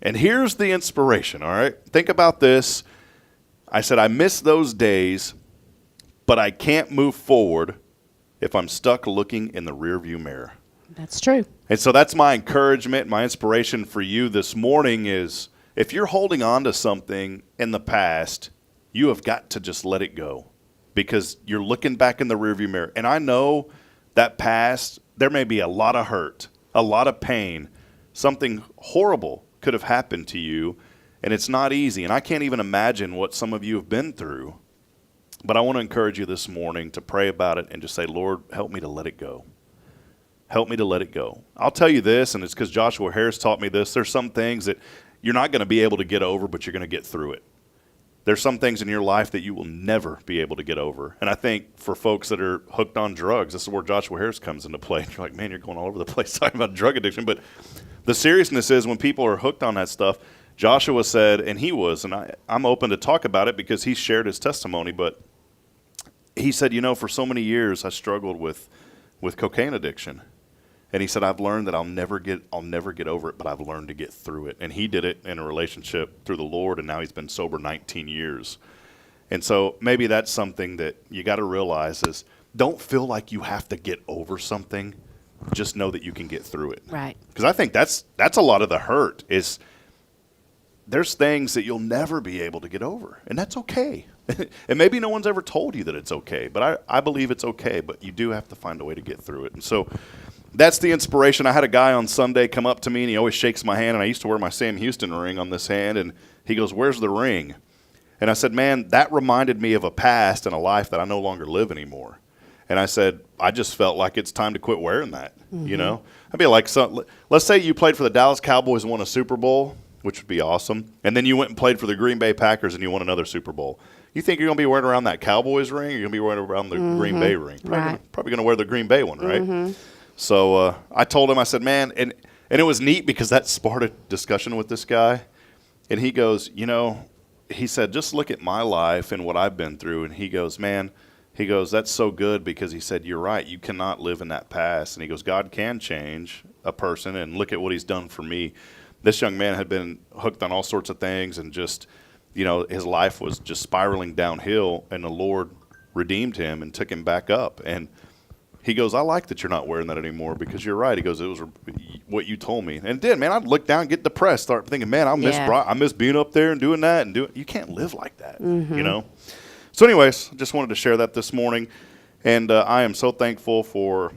And here's the inspiration, all right? Think about this. I said, I miss those days, but I can't move forward if I'm stuck looking in the rearview mirror. That's true. And so that's my encouragement, my inspiration for you this morning is if you're holding on to something in the past, you have got to just let it go because you're looking back in the rearview mirror. And I know that past, there may be a lot of hurt, a lot of pain, something horrible could have happened to you, and it's not easy. And I can't even imagine what some of you have been through. But I want to encourage you this morning to pray about it and just say, Lord, help me to let it go. Help me to let it go. I'll tell you this, and it's because Joshua Harris taught me this. There's some things that you're not going to be able to get over, but you're going to get through it. There's some things in your life that you will never be able to get over. And I think for folks that are hooked on drugs, this is where Joshua Harris comes into play. You're like, man, you're going all over the place talking about drug addiction. But the seriousness is when people are hooked on that stuff, Joshua said, and he was, and I'm open to talk about it because he shared his testimony, but he said, you know, for so many years I struggled with cocaine addiction. And he said, I've learned that I'll never get over it, but I've learned to get through it. And he did it in a relationship through the Lord, and now he's been sober 19 years. And so maybe that's something that you got to realize is don't feel like you have to get over something. Just know that you can get through it. Right. Because I think that's a lot of the hurt is there's things that you'll never be able to get over, and that's okay. And maybe no one's ever told you that it's okay, but I believe it's okay, but you do have to find a way to get through it. And so that's the inspiration. I had a guy on Sunday come up to me, and he always shakes my hand, and I used to wear my Sam Houston ring on this hand, and he goes, where's the ring? And I said, man, that reminded me of a past and a life that I no longer live anymore. And I said, I just felt like it's time to quit wearing that, you know? I'd be like, let's say you played for the Dallas Cowboys and won a Super Bowl, which would be awesome, and then you went and played for the Green Bay Packers and you won another Super Bowl. You think you're going to be wearing around that Cowboys ring, or you're going to be wearing around the Green Bay ring? Probably going to wear the Green Bay one, right? So I told him, I said, man, and it was neat because that sparked a discussion with this guy. And he goes, you know, he said, just look at my life and what I've been through. And he goes, man, that's so good because he said, you're right. You cannot live in that past. And he goes, God can change a person, and look at what he's done for me. This young man had been hooked on all sorts of things and just, you know, his life was just spiraling downhill, and the Lord redeemed him and took him back up. And he goes, I like that you're not wearing that anymore because you're right. He goes, it was what you told me. And it did, man. I'd look down, get depressed, start thinking, man, I miss being up there and doing that. You can't live like that, you know? So anyways, just wanted to share that this morning. And I am so thankful for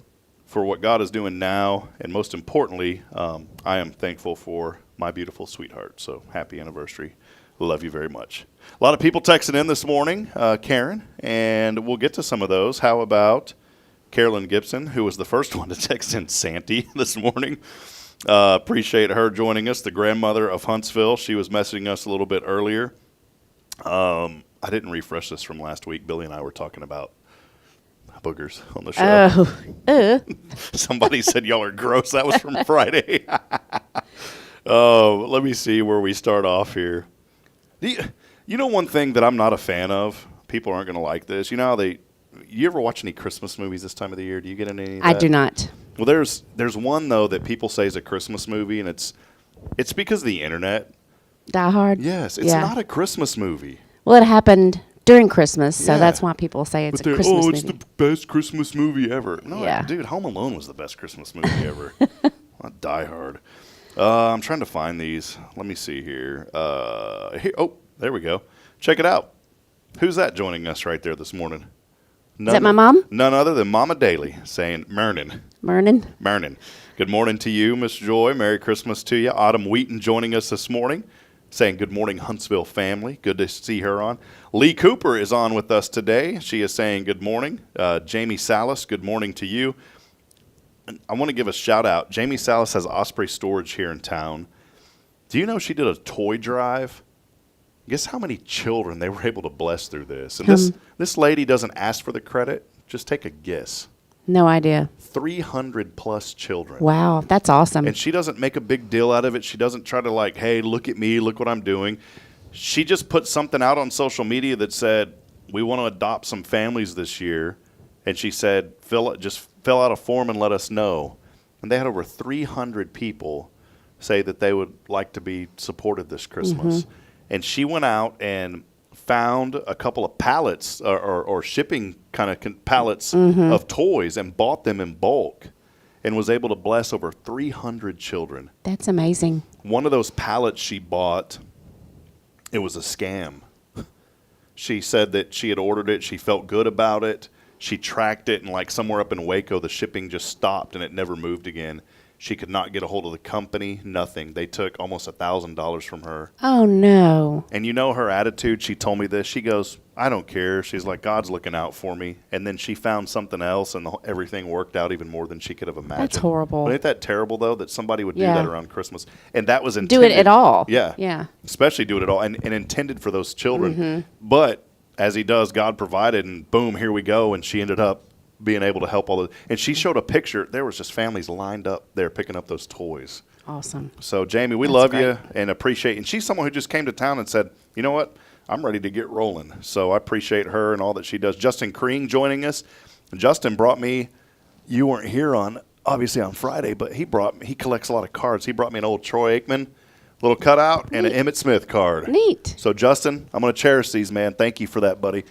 what God is doing now. And most importantly, I am thankful for my beautiful sweetheart. So happy anniversary. Love you very much. A lot of people texting in this morning, Karen, and we'll get to some of those. How about Carolyn Gibson, who was the first one to text in Santee this morning? Appreciate her joining us, the grandmother of Huntsville. She was messaging us a little bit earlier. I didn't refresh this from last week. Billy and I were talking about boogers on the show. Somebody said y'all are gross. That was from Friday. Let me see where we start off here. You know one thing that I'm not a fan of? People aren't going to like this. You know how you ever watch any Christmas movies this time of the year? Do you get any of that? I do not. Well, there's one, though, that people say is a Christmas movie, and it's because of the internet. Die Hard? Yes, it's not a Christmas movie. Well, it happened during Christmas, so Yeah. that's why people say it's a Christmas movie. It's the best Christmas movie ever. No, Yeah. dude, Home Alone was the best Christmas movie ever. Not Die Hard. I'm trying to find these. Let me see here. There we go. Check it out. Who's that joining us right there this morning? Is that my mom? None other than Mama Daly saying, Mernin. Mernin. Good morning to you, Miss Joy. Merry Christmas to you. Autumn Wheaton joining us this morning, saying good morning, Huntsville family. Good to see her on. Lee Cooper is on with us today. She is saying good morning. Jamie Salas, good morning to you. I want to give a shout out. Jamie Salas has Osprey Storage here in town. Do you know she did a toy drive? Guess how many children they were able to bless through this? And this lady doesn't ask for the credit. Just take a guess. No idea. 300 plus children. Wow, that's awesome. And she doesn't make a big deal out of it. She doesn't try to like, hey, look at me, look what I'm doing. She just put something out on social media that said, we want to adopt some families this year. And she said, fill out a form and let us know. And they had over 300 people say that they would like to be supported this Christmas. Mm-hmm. And she went out and found a couple of pallets or shipping kind of pallets of toys and bought them in bulk and was able to bless over 300 children. That's amazing. One of those pallets she bought, it was a scam. She said that she had ordered it. She felt good about it. She tracked it, and like somewhere up in Waco, the shipping just stopped and it never moved again. She could not get a hold of the company, nothing. They took almost $1,000 from her. Oh, no. And you know her attitude, she told me this. She goes, I don't care. She's like, God's looking out for me. And then she found something else, and everything worked out even more than she could have imagined. That's horrible. But ain't that terrible, though, that somebody would do Yeah. that around Christmas? And that was intended. Do it at all. Yeah. Yeah. Especially do it at all, and intended for those children. But as he does, God provided, and boom, here we go. And she ended up being able to help all the. And she showed a picture. There was just families lined up there picking up those toys. Awesome. So, Jamie, we love you and appreciate. And she's someone who just came to town and said, you know what? I'm ready to get rolling. So I appreciate her and all that she does. Justin Crean joining us. Justin brought me, you weren't here obviously on Friday, but he collects a lot of cards. He brought me an old Troy Aikman little cutout and an Emmitt Smith card. Neat. So, Justin, I'm going to cherish these, man. Thank you for that, buddy.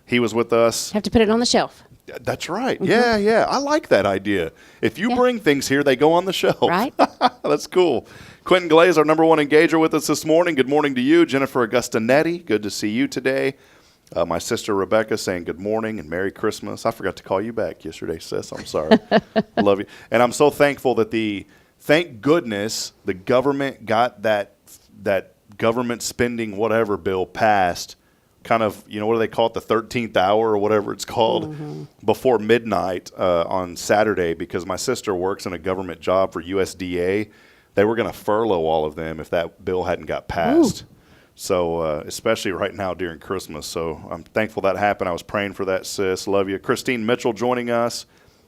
He was with us. Have to put it on the shelf. That's right. Yeah. I like that idea. If you bring things here, they go on the shelf. Right. That's cool. Quentin Glaze, our number one engager with us this morning. Good morning to you. Jennifer Augustinetti, good to see you today. My sister Rebecca saying good morning and Merry Christmas. I forgot to call you back yesterday, sis. I'm sorry. I love you. And I'm so thankful that thank goodness the government got that government spending whatever bill passed kind of, what do they call it, the 13th hour or whatever it's called, before midnight on Saturday, because my sister works in a government job for USDA. They were going to furlough all of them if that bill hadn't got passed. Ooh. So especially right now during Christmas. So I'm thankful that happened. I was praying for that, sis. Love you. Christine Mitchell joining us,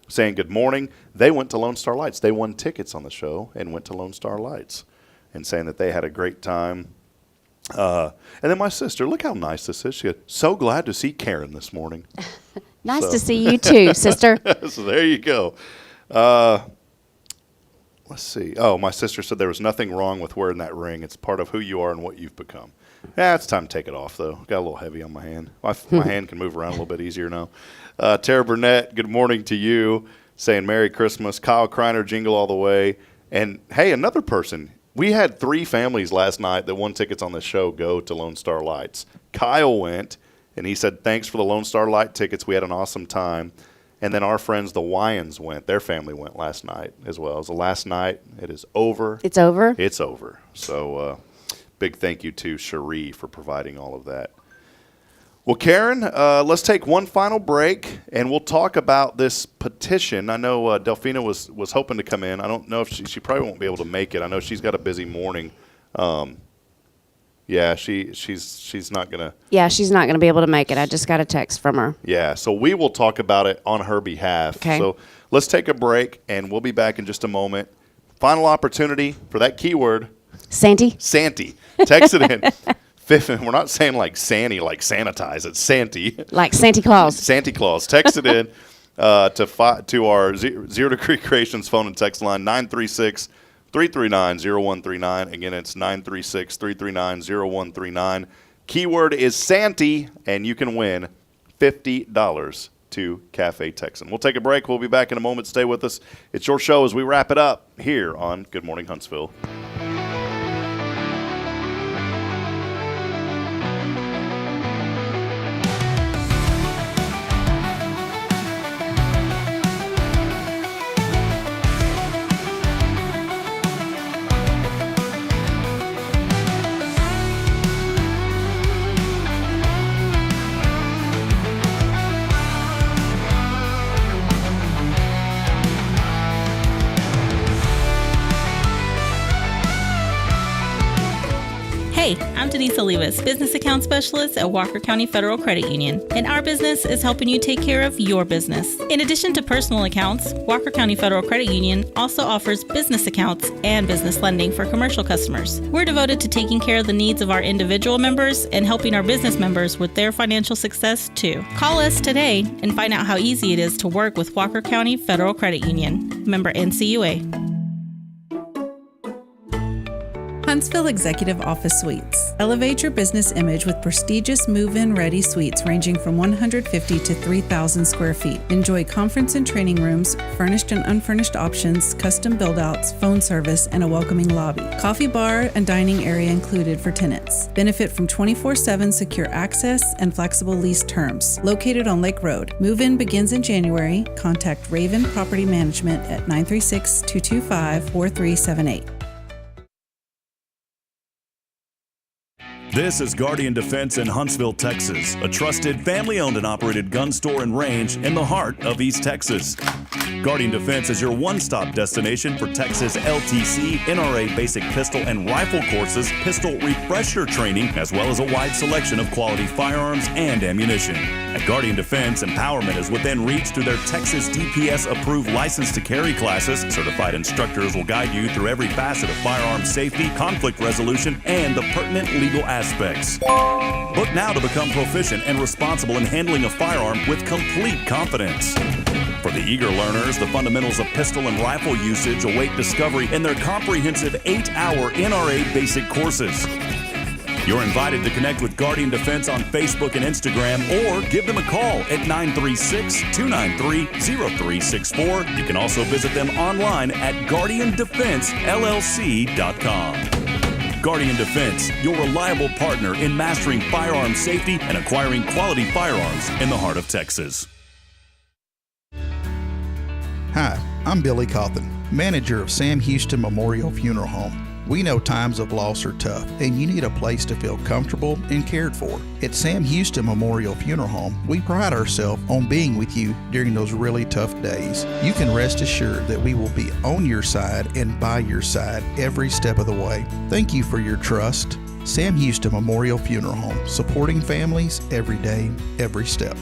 saying good morning. They went to Lone Star Lights. They won tickets on the show and went to Lone Star Lights, and saying that they had a great time. And then my sister, look how nice this is. She said, so glad to see Karen this morning. Nice to see you too, sister. So there you go. Let's see. Oh, my sister said there was nothing wrong with wearing that ring. It's part of who you are and what you've become. Yeah, it's time to take it off, though. Got a little heavy on my hand. My hand can move around a little bit easier now. Tara Burnett, good morning to you, saying Merry Christmas. Kyle Kreiner, jingle all the way. And, hey, another person. We had 3 families last night that won tickets on the show go to Lone Star Lights. Kyle went, and he said, thanks for the Lone Star Light tickets. We had an awesome time. And then our friends, the Wyans, went. Their family went last night as well. It was the last night. It is over. It's over? It's over. So big thank you to Cherie for providing all of that. Well, Karen, let's take one final break, and we'll talk about this petition. I know Delphina was hoping to come in. I don't know if she probably won't be able to make it. I know she's got a busy morning. Yeah, she's not gonna. Yeah, she's not gonna be able to make it. I just got a text from her. Yeah, so we will talk about it on her behalf. Okay. So let's take a break, and we'll be back in just a moment. Final opportunity for that keyword. Santy. Santy. Text it in. We're not saying like Santy, like sanitize. It's Santy. Like Santa Claus. Santa Claus. Text it in to our Zero Degree Creations phone and text line 936-339-0139. Again, it's 936-339-0139. Keyword is Santy, and you can win $50 to Cafe Texan. We'll take a break. We'll be back in a moment. Stay with us. It's your show as we wrap it up here on Good Morning Huntsville. Hey, I'm Denise Olivas, Business Account Specialist at Walker County Federal Credit Union, and our business is helping you take care of your business. In addition to personal accounts, Walker County Federal Credit Union also offers business accounts and business lending for commercial customers. We're devoted to taking care of the needs of our individual members and helping our business members with their financial success too. Call us today and find out how easy it is to work with Walker County Federal Credit Union. Member NCUA. Huntsville Executive Office Suites. Elevate your business image with prestigious move-in ready suites ranging from 150 to 3,000 square feet. Enjoy conference and training rooms, furnished and unfurnished options, custom build-outs, phone service, and a welcoming lobby. Coffee bar and dining area included for tenants. Benefit from 24/7 secure access and flexible lease terms. Located on Lake Road. Move-in begins in January. Contact Raven Property Management at 936-225-4378. This is Guardian Defense in Huntsville, Texas, a trusted family-owned and operated gun store and range in the heart of East Texas. Guardian Defense is your one-stop destination for Texas LTC, NRA basic pistol and rifle courses, pistol refresher training, as well as a wide selection of quality firearms and ammunition. At Guardian Defense, empowerment is within reach through their Texas DPS-approved license to carry classes. Certified instructors will guide you through every facet of firearm safety, conflict resolution, and the pertinent legal aspects. Book now to become proficient and responsible in handling a firearm with complete confidence. For the eager learners, the fundamentals of pistol and rifle usage await discovery in their comprehensive 8-hour NRA basic courses. You're invited to connect with Guardian Defense on Facebook and Instagram, or give them a call at 936-293-0364. You can also visit them online at guardiandefensellc.com. Guardian Defense, your reliable partner in mastering firearm safety and acquiring quality firearms in the heart of Texas. Hi, I'm Billy Cawthon, manager of Sam Houston Memorial Funeral Home. We know times of loss are tough, and you need a place to feel comfortable and cared for. At Sam Houston Memorial Funeral Home, we pride ourselves on being with you during those really tough days. You can rest assured that we will be on your side and by your side every step of the way. Thank you for your trust. Sam Houston Memorial Funeral Home, supporting families every day, every step.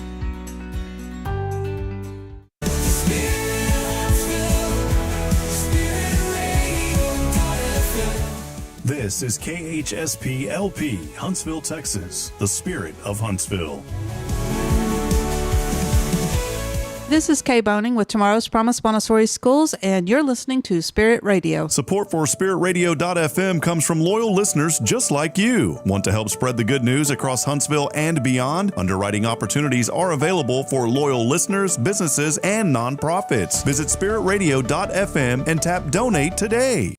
This is KHSP LP, Huntsville, Texas, the spirit of Huntsville. This is Kay Boning with Tomorrow's Promise Montessori Schools, and you're listening to Spirit Radio. Support for SpiritRadio.fm comes from loyal listeners just like you. Want to help spread the good news across Huntsville and beyond? Underwriting opportunities are available for loyal listeners, businesses, and nonprofits. Visit SpiritRadio.fm and tap Donate today.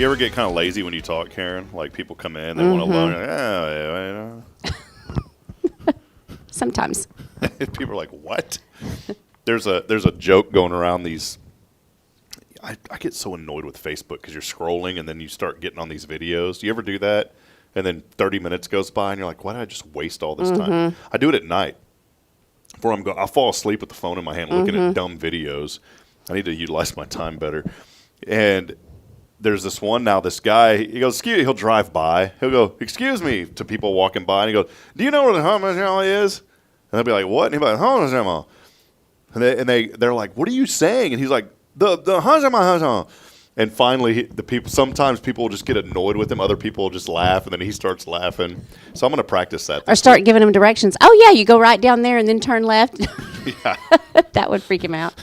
You ever get kind of lazy when you talk, Karen? Like people come in, they want to loan. Sometimes. People are like, "What?" There's a joke going around these. I get so annoyed with Facebook because you're scrolling and then you start getting on these videos. Do you ever do that? And then 30 minutes goes by and you're like, "Why did I just waste all this time?" I do it at night. Before I'm going, I'll fall asleep with the phone in my hand looking at dumb videos. I need to utilize my time better. And there's this one now, this guy, he goes, he'll drive by. He'll go, "Excuse me," to people walking by. And he goes, "Do you know where the Huntsville is?" And they'll be like, "What?" And he'll be like, "Huntsville." And they're like, "What are you saying?" And he's like, the Huntsville. And finally, sometimes people will just get annoyed with him. Other people will just laugh, and then he starts laughing. So I'm going to practice that. Or start giving him directions. Oh, yeah, you go right down there and then turn left. Yeah. That would freak him out.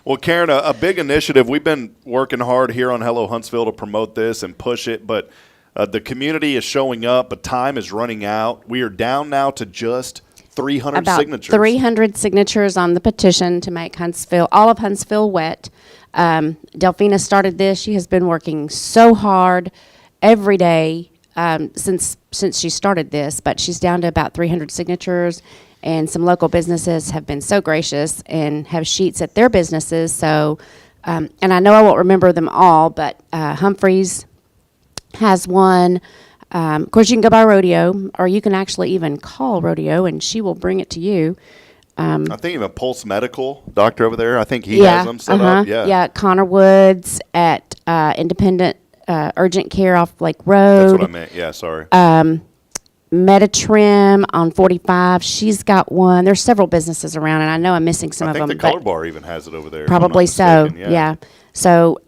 Well, Karen, a big initiative. We've been working hard here on Hello Huntsville to promote this and push it, but the community is showing up, but time is running out. We are down now to just 300 signatures. 300 signatures on the petition to make all of Huntsville wet. Delphina started this. She has been working so hard every day since she started this, but she's down to about 300 signatures, and some local businesses have been so gracious and have sheets at their businesses. So, and I know I won't remember them all, but Humphreys has one. Of course, you can go by Rodeo, or you can actually even call Rodeo, and she will bring it to you. I think even Pulse Medical doctor over there, I think he has them set up. Yeah, Connor Woods at Independent Urgent Care off Lake Road. That's what I meant. Yeah, sorry. Metatrim on 45. She's got one. There's several businesses around, and I know I'm missing some of them. I think the Color Bar even has it over there. Probably so. Yeah. So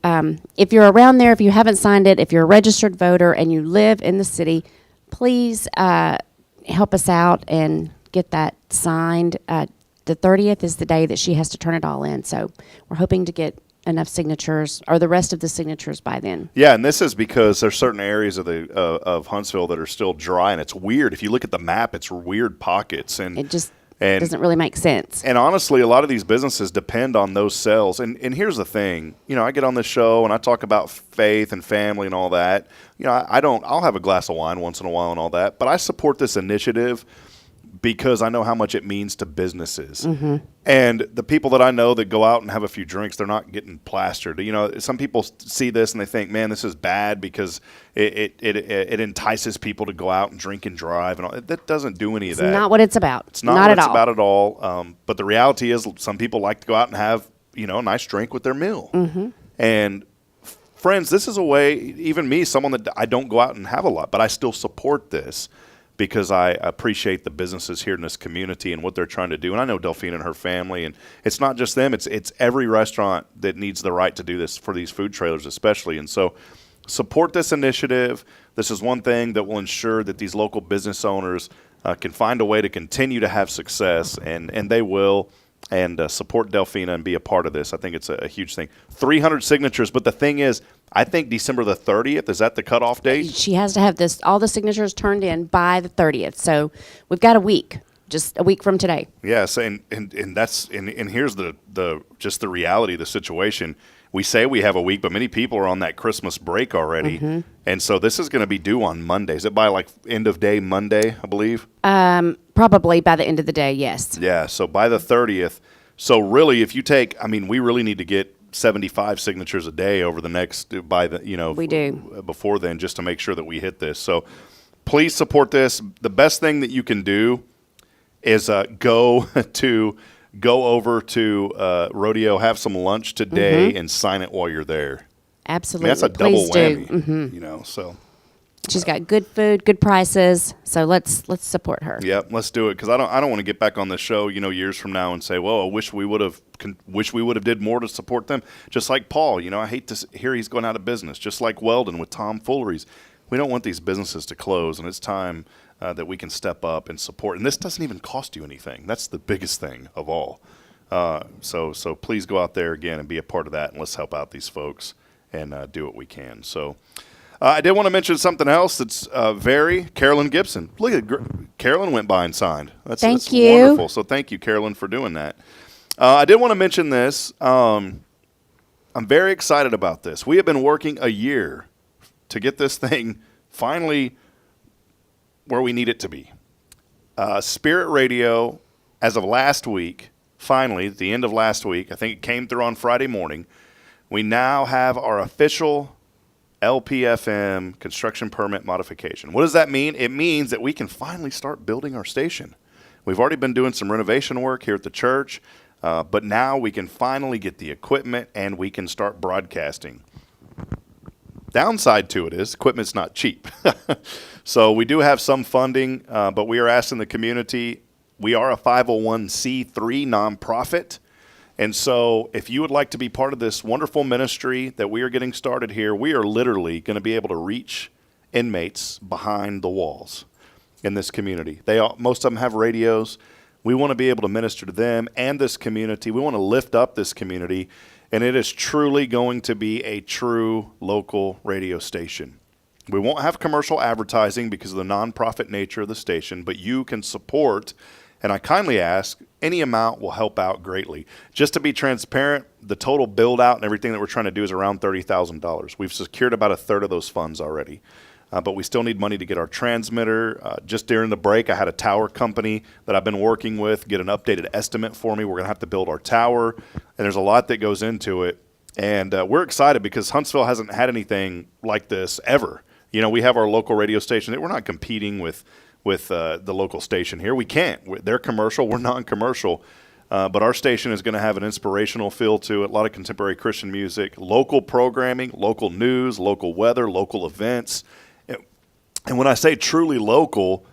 if you're around there, if you haven't signed it, if you're a registered voter and you live in the city, please help us out and get that signed. The 30th is the day that she has to turn it all in. So we're hoping to get enough signatures, or the rest of the signatures, by then. Yeah, and this is because there's certain areas of Huntsville that are still dry, and it's weird. If you look at the map, it's weird pockets, and it just doesn't really make sense. And honestly, a lot of these businesses depend on those sales. And here's the thing, I get on this show and I talk about faith and family and all that. I'll have a glass of wine once in a while and all that, but I support this initiative because I know how much it means to businesses. And the people that I know that go out and have a few drinks, they're not getting plastered. Some people see this and they think, man, this is bad because it entices people to go out and drink and drive. And all. That doesn't do any of that. It's not what it's about. It's not what it's about at all. But the reality is some people like to go out and have, a nice drink with their meal. And friends, this is a way, even me, someone that I don't go out and have a lot, but I still support this, because I appreciate the businesses here in this community and what they're trying to do. And I know Delphina and her family, and it's not just them. It's every restaurant that needs the right to do this, for these food trailers especially. And so support this initiative. This is one thing that will ensure that these local business owners can find a way to continue to have success, and they will. And support Delphina and be a part of this. I think it's a huge thing. 300 signatures, but the thing is, I think December the 30th, is that the cutoff date? She has to have all the signatures turned in by the 30th. So we've got a week, just a week from today. Yes, and here's just the reality of the situation. We say we have a week, but many people are on that Christmas break already. And so this is going to be due on Monday. Is it by end of day Monday, I believe? Probably by the end of the day, yes. Yeah, so by the 30th. So really, if you take, we really need to get 75 signatures a day over the next, we do. Before then, just to make sure that we hit this. So please support this. The best thing that you can do is go over to Rodeo, have some lunch today, and sign it while you're there. Absolutely. That's a Please double whammy. So she's got good food, good prices. So let's support her. Yep, let's do it, because I don't want to get back on the show, years from now and say, well, I wish we would have did more to support them. Just like Paul, I hate to hear he's going out of business. Just like Weldon with Tom Fullery's. We don't want these businesses to close, and it's time that we can step up and support. And this doesn't even cost you anything. That's the biggest thing of all. So please go out there again and be a part of that, and let's help out these folks and do what we can. So I did want to mention something else that's Carolyn Gibson. Look at Carolyn went by and signed. That's wonderful. So thank you, Carolyn, for doing that. I did want to mention this. I'm very excited about this. We have been working a year to get this thing finally where we need it to be. Spirit Radio, as of last week, finally, at the end of last week, I think it came through on Friday morning, we now have our official LPFM construction permit modification. What does that mean? It means that we can finally start building our station. We've already been doing some renovation work here at the church, but now we can finally get the equipment and we can start broadcasting. Downside to it is equipment's not cheap. So we do have some funding, but we are asking the community. We are a 501c3 nonprofit. And so if you would like to be part of this wonderful ministry that we are getting started here, we are literally going to be able to reach inmates behind the walls in this community. Most of them have radios. We want to be able to minister to them and this community. We want to lift up this community, and it is truly going to be a true local radio station. We won't have commercial advertising because of the nonprofit nature of the station, but you can support, and I kindly ask, any amount will help out greatly. Just to be transparent, the total build out and everything that we're trying to do is around $30,000. We've secured about a third of those funds already. But we still need money to get our transmitter. Just during the break, I had a tower company that I've been working with get an updated estimate for me. We're going to have to build our tower, and there's a lot that goes into it. And we're excited because Huntsville hasn't had anything like this ever. You know, we have our local radio station. We're not competing with the local station here. We can't. They're commercial. We're non-commercial. But our station is going to have an inspirational feel to it, a lot of contemporary Christian music, local programming, local news, local weather, local events. And when I say truly local,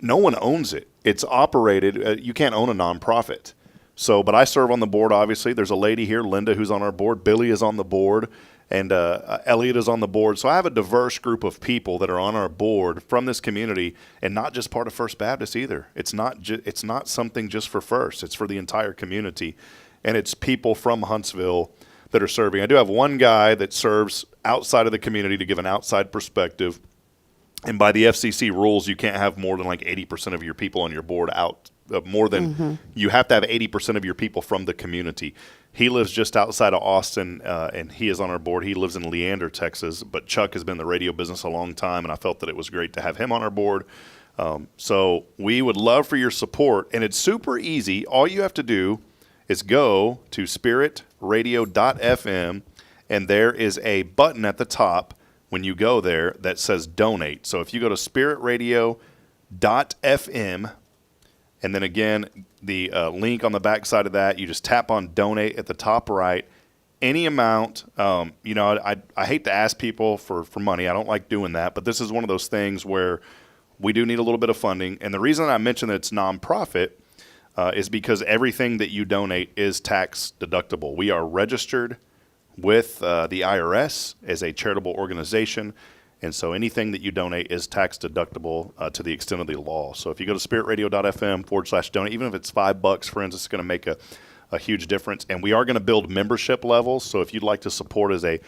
no one owns it. It's operated. You can't own a nonprofit. So, but I serve on the board, obviously. There's a lady here, Linda, who's on our board. Billy is on the board. And Elliot is on the board. So I have a diverse group of people that are on our board from this community, and not just part of First Baptist either. It's not something just for First. It's for the entire community. And it's people from Huntsville that are serving. I do have one guy that serves outside of the community to give an outside perspective. And by the FCC rules, you can't have more than like 80% of your people on your board out. You have to have 80% of your people from the community. He lives just outside of Austin, and he is on our board. He lives in Leander, Texas, but Chuck has been in the radio business a long time, and I felt that it was great to have him on our board. So we would love for your support, and it's super easy. All you have to do is go to spiritradio.fm, and there is a button at the top when you go there that says donate. So if you go to spiritradio.fm, and then again, the link on the back side of that, you just tap on donate at the top right. Any amount, I hate to ask people for money. I don't like doing that, but this is one of those things where we do need a little bit of funding. And the reason I mention that it's nonprofit is because everything that you donate is tax deductible. We are registered with the IRS as a charitable organization, and so anything that you donate is tax deductible to the extent of the law. So if you go to spiritradio.fm/donate, even if it's $5, friends, it's going to make a huge difference. And we are going to build membership levels, so if you'd like to support as a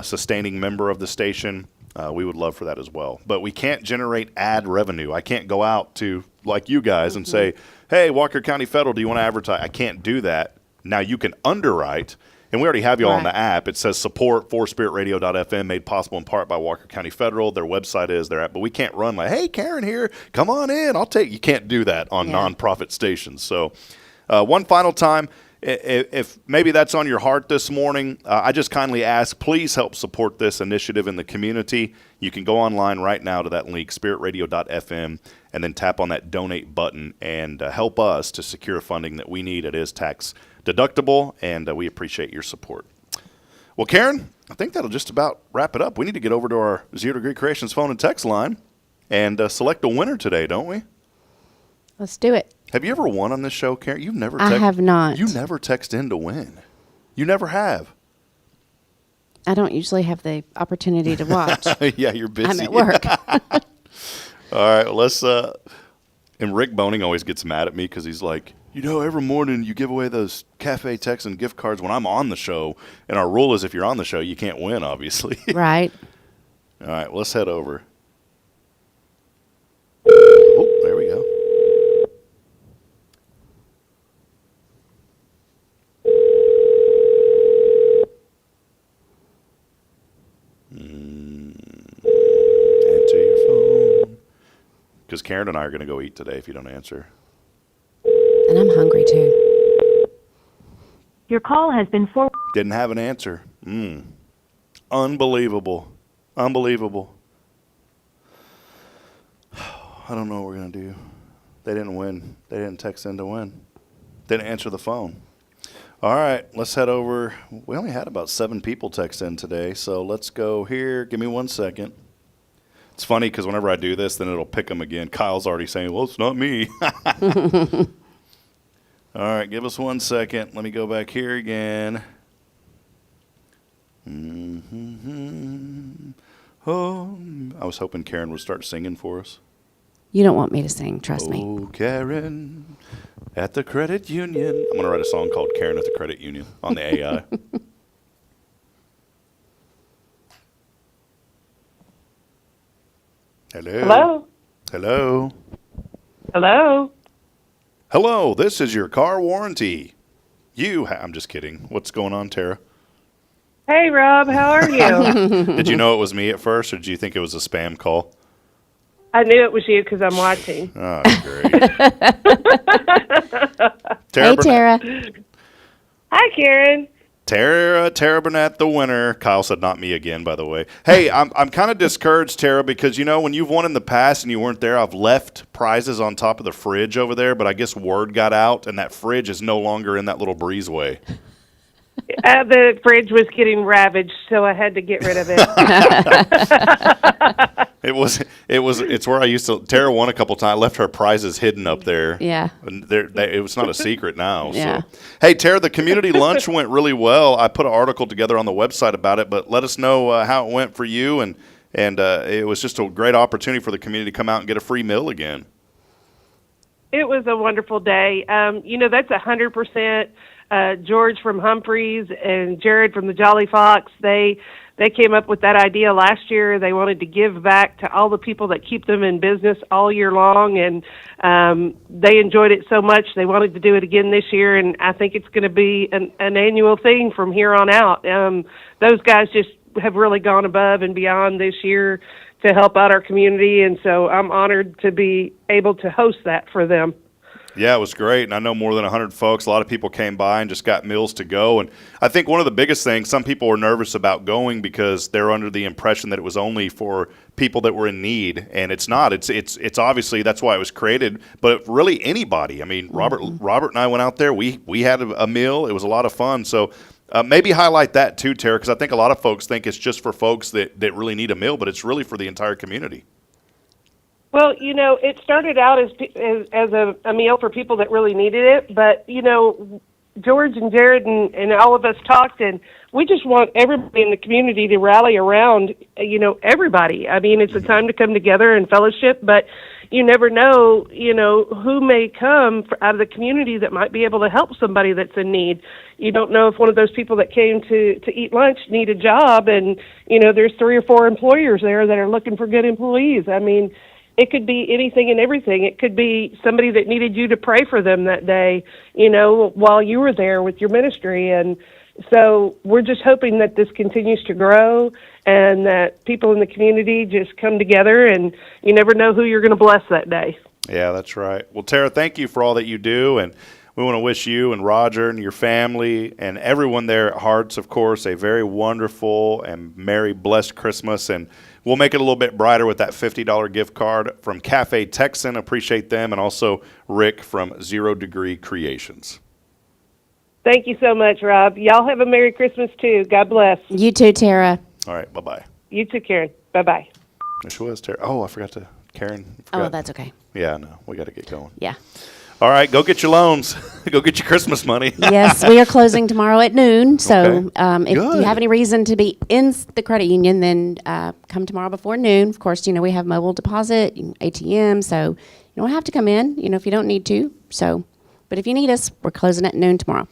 sustaining member of the station, we would love for that as well. But we can't generate ad revenue. I can't go out to, like you guys, and say, hey, Walker County Federal, do you want to advertise? I can't do that. Now you can underwrite. And we already have you all on the app. It says support for spiritradio.fm, made possible in part by Walker County Federal. Their website is their app. But we can't run like, hey, Karen here, come on in. You can't do that on nonprofit stations. So one final time, if maybe that's on your heart this morning, I just kindly ask, please help support this initiative in the community. You can go online right now to that link, spiritradio.fm, and then tap on that donate button and help us to secure funding that we need. It is tax deductible, and we appreciate your support. Well, Karen, I think that'll just about wrap it up. We need to get over to our Zero Degree Creations phone and text line and select a winner today, don't we? Let's do it. Have you ever won on this show, Karen? You've never. I have not. You never text in to win. You never have. I don't usually have the opportunity to watch. Yeah, you're busy. I'm at work. All right, well, let's. And Rick Boning always gets mad at me because he's like, every morning you give away those Cafe Texan gift cards when I'm on the show. And our rule is if you're on the show, you can't win, obviously. Right. All right, well, let's head over. Oh, there we go. because Karen and I are going to go eat today if you don't answer. And I'm hungry too. Your call has been forwarded. Didn't have an answer. Unbelievable. Unbelievable. I don't know what we're going to do. They didn't win. They didn't text in to win. Didn't answer the phone. All right, let's head over. We only had about 7 people text in today, so let's go here. Give me 1 second. It's funny because whenever I do this, then it'll pick them again. Kyle's already saying, well, it's not me. All right, give us 1 second. Let me go back here again. Oh, I was hoping Karen would start singing for us. You don't want me to sing, trust me. Oh, Karen, at the credit union. I'm going to write a song called Karen at the Credit Union on the AI. Hello. Hello. Hello. Hello. Hello, this is your car warranty. I'm just kidding. What's going on, Tara? Hey, Rob. How are you? Did you know it was me at first, or did you think it was a spam call? I knew it was you because I'm watching. Oh, great. Hey, Tara. Hi, Karen. Tara Burnett, the winner. Kyle said not me again, by the way. Hey, I'm kind of discouraged, Tara, because, when you've won in the past and you weren't there, I've left prizes on top of the fridge over there, but I guess word got out, and that fridge is no longer in that little breezeway. The fridge was getting ravaged, so I had to get rid of it. It's where I used to. Tara won a couple times. Left her prizes hidden up there. Yeah. And it was not a secret now. Yeah. So. Hey, Tara, the community lunch went really well. I put an article together on the website about it, but let us know how it went for you. And it was just a great opportunity for the community to come out and get a free meal again. It was a wonderful day. That's 100%. George from Humphreys and Jared from the Jolly Fox, they came up with that idea last year. They wanted to give back to all the people that keep them in business all year long, and they enjoyed it so much they wanted to do it again this year, and I think it's going to be an annual thing from here on out. Those guys just have really gone above and beyond this year to help out our community, and so I'm honored to be able to host that for them. Yeah, it was great, and I know more than 100 folks. A lot of people came by and just got meals to go, and I think one of the biggest things, some people were nervous about going because they're under the impression that it was only for people that were in need, and it's not. It's obviously that's why it was created, but really anybody. I mean, Robert and I went out there. We had a meal. It was a lot of fun. So maybe highlight that too, Tara, because I think a lot of folks think it's just for folks that really need a meal, but it's really for the entire community. Well, it started out as a meal for people that really needed it, but, George and Jared and all of us talked, and we just want everybody in the community to rally around, everybody. I mean, it's a time to come together and fellowship, but you never know, who may come out of the community that might be able to help somebody that's in need. You don't know if one of those people that came to eat lunch need a job, and, there's 3 or 4 employers there that are looking for good employees. I mean, it could be anything and everything. It could be somebody that needed you to pray for them that day, while you were there with your ministry. And so we're just hoping that this continues to grow and that people in the community just come together, and you never know who you're going to bless that day. Yeah, that's right. Well, Tara, thank you for all that you do, and we want to wish you and Roger and your family and everyone there at Hearts, of course, a very wonderful and merry, blessed Christmas. And we'll make it a little bit brighter with that $50 gift card from Cafe Texan. Appreciate them. And also Rick from 0 Degree Creations. Thank you so much, Rob. Y'all have a Merry Christmas, too. God bless. You too, Tara. All right. Bye-bye. You too, Karen. Bye-bye. There she was, Tara. Oh, I forgot to. Karen. Oh, that's okay. Yeah, no. We got to get going. Yeah. All right, go get your loans. Go get your Christmas money. Yes, we are closing tomorrow at noon. So Okay. if you have any reason to be in the credit union, then come tomorrow before noon. Of course, we have mobile deposit, ATM, so you don't have to come in, if you don't need to. So, but if you need us, we're closing at noon tomorrow.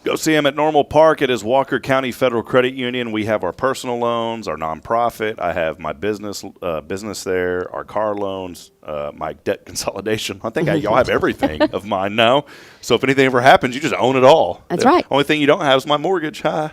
Go see them at Normal Park. It is Walker County Federal Credit Union. We have our personal loans, our nonprofit. I have my business there, our car loans, my debt consolidation. I think y'all have everything of mine now. So if anything ever happens, you just own it all. That's right. Only thing you don't have is my mortgage. Hi.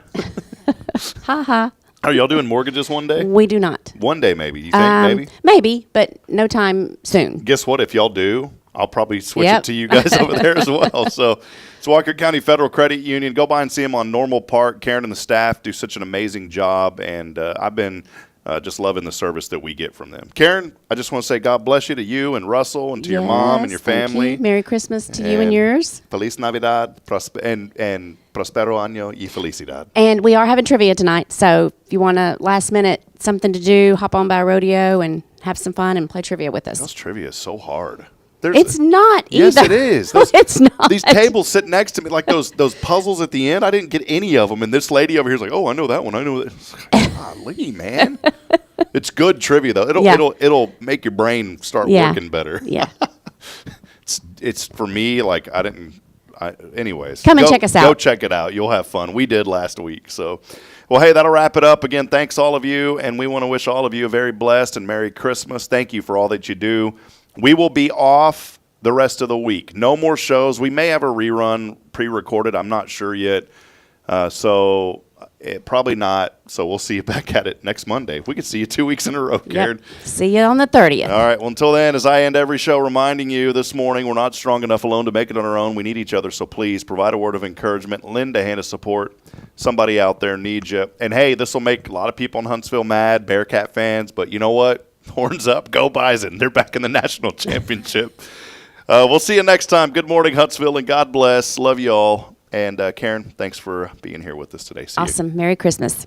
Ha ha. Are y'all doing mortgages one day? We do not. One day, maybe. You think maybe? Maybe, but no time soon. Guess what? If y'all do, I'll probably switch Yep. it to you guys over there as well. So it's Walker County Federal Credit Union. Go by and see them on Normal Park. Karen and the staff do such an amazing job, and I've been just loving the service that we get from them. Karen, I just want to say God bless you to you and Russell and to your mom and your thank family. you. Merry Christmas to you and yours. Feliz Navidad and Prospero Año y Felicidad. And we are having trivia tonight, so if you want a last minute something to do, hop on by Rodeo and have some fun and play trivia with us. Those trivia is so hard. It's not Yes, either. it is. It's not. These tables sit next to me, like those puzzles at the end. I didn't get any of them, and this lady over here is like, "Oh, I know that one. I know that." Golly, man, it's good trivia though. It'll make your brain start working better. Yeah. it's for me. Like anyways, Come and check us out. Go check it out. You'll have fun. We did last week. So, well, hey, that'll wrap it up. Again, thanks all of you, and we want to wish all of you a very blessed and Merry Christmas. Thank you for all that you do. We will be off the rest of the week. No more shows. We may have a rerun pre-recorded. I'm not sure yet. Probably not. So we'll see you back at it next Monday. We could see you 2 weeks in a row, Karen. Yep. See you on the 30th. All right. Well, until then, as I end every show reminding you this morning, we're not strong enough alone to make it on our own. We need each other. So please provide a word of encouragement. Lend a hand of support. Somebody out there needs you. And, hey, this will make a lot of people in Huntsville mad, Bearcat fans. But you know what? Horns up. Go Bison. They're back in the national championship. We'll see you next time. Good morning, Huntsville, and God bless. Love you all. And Karen, thanks for being here with us today. See you. Awesome. Merry Christmas.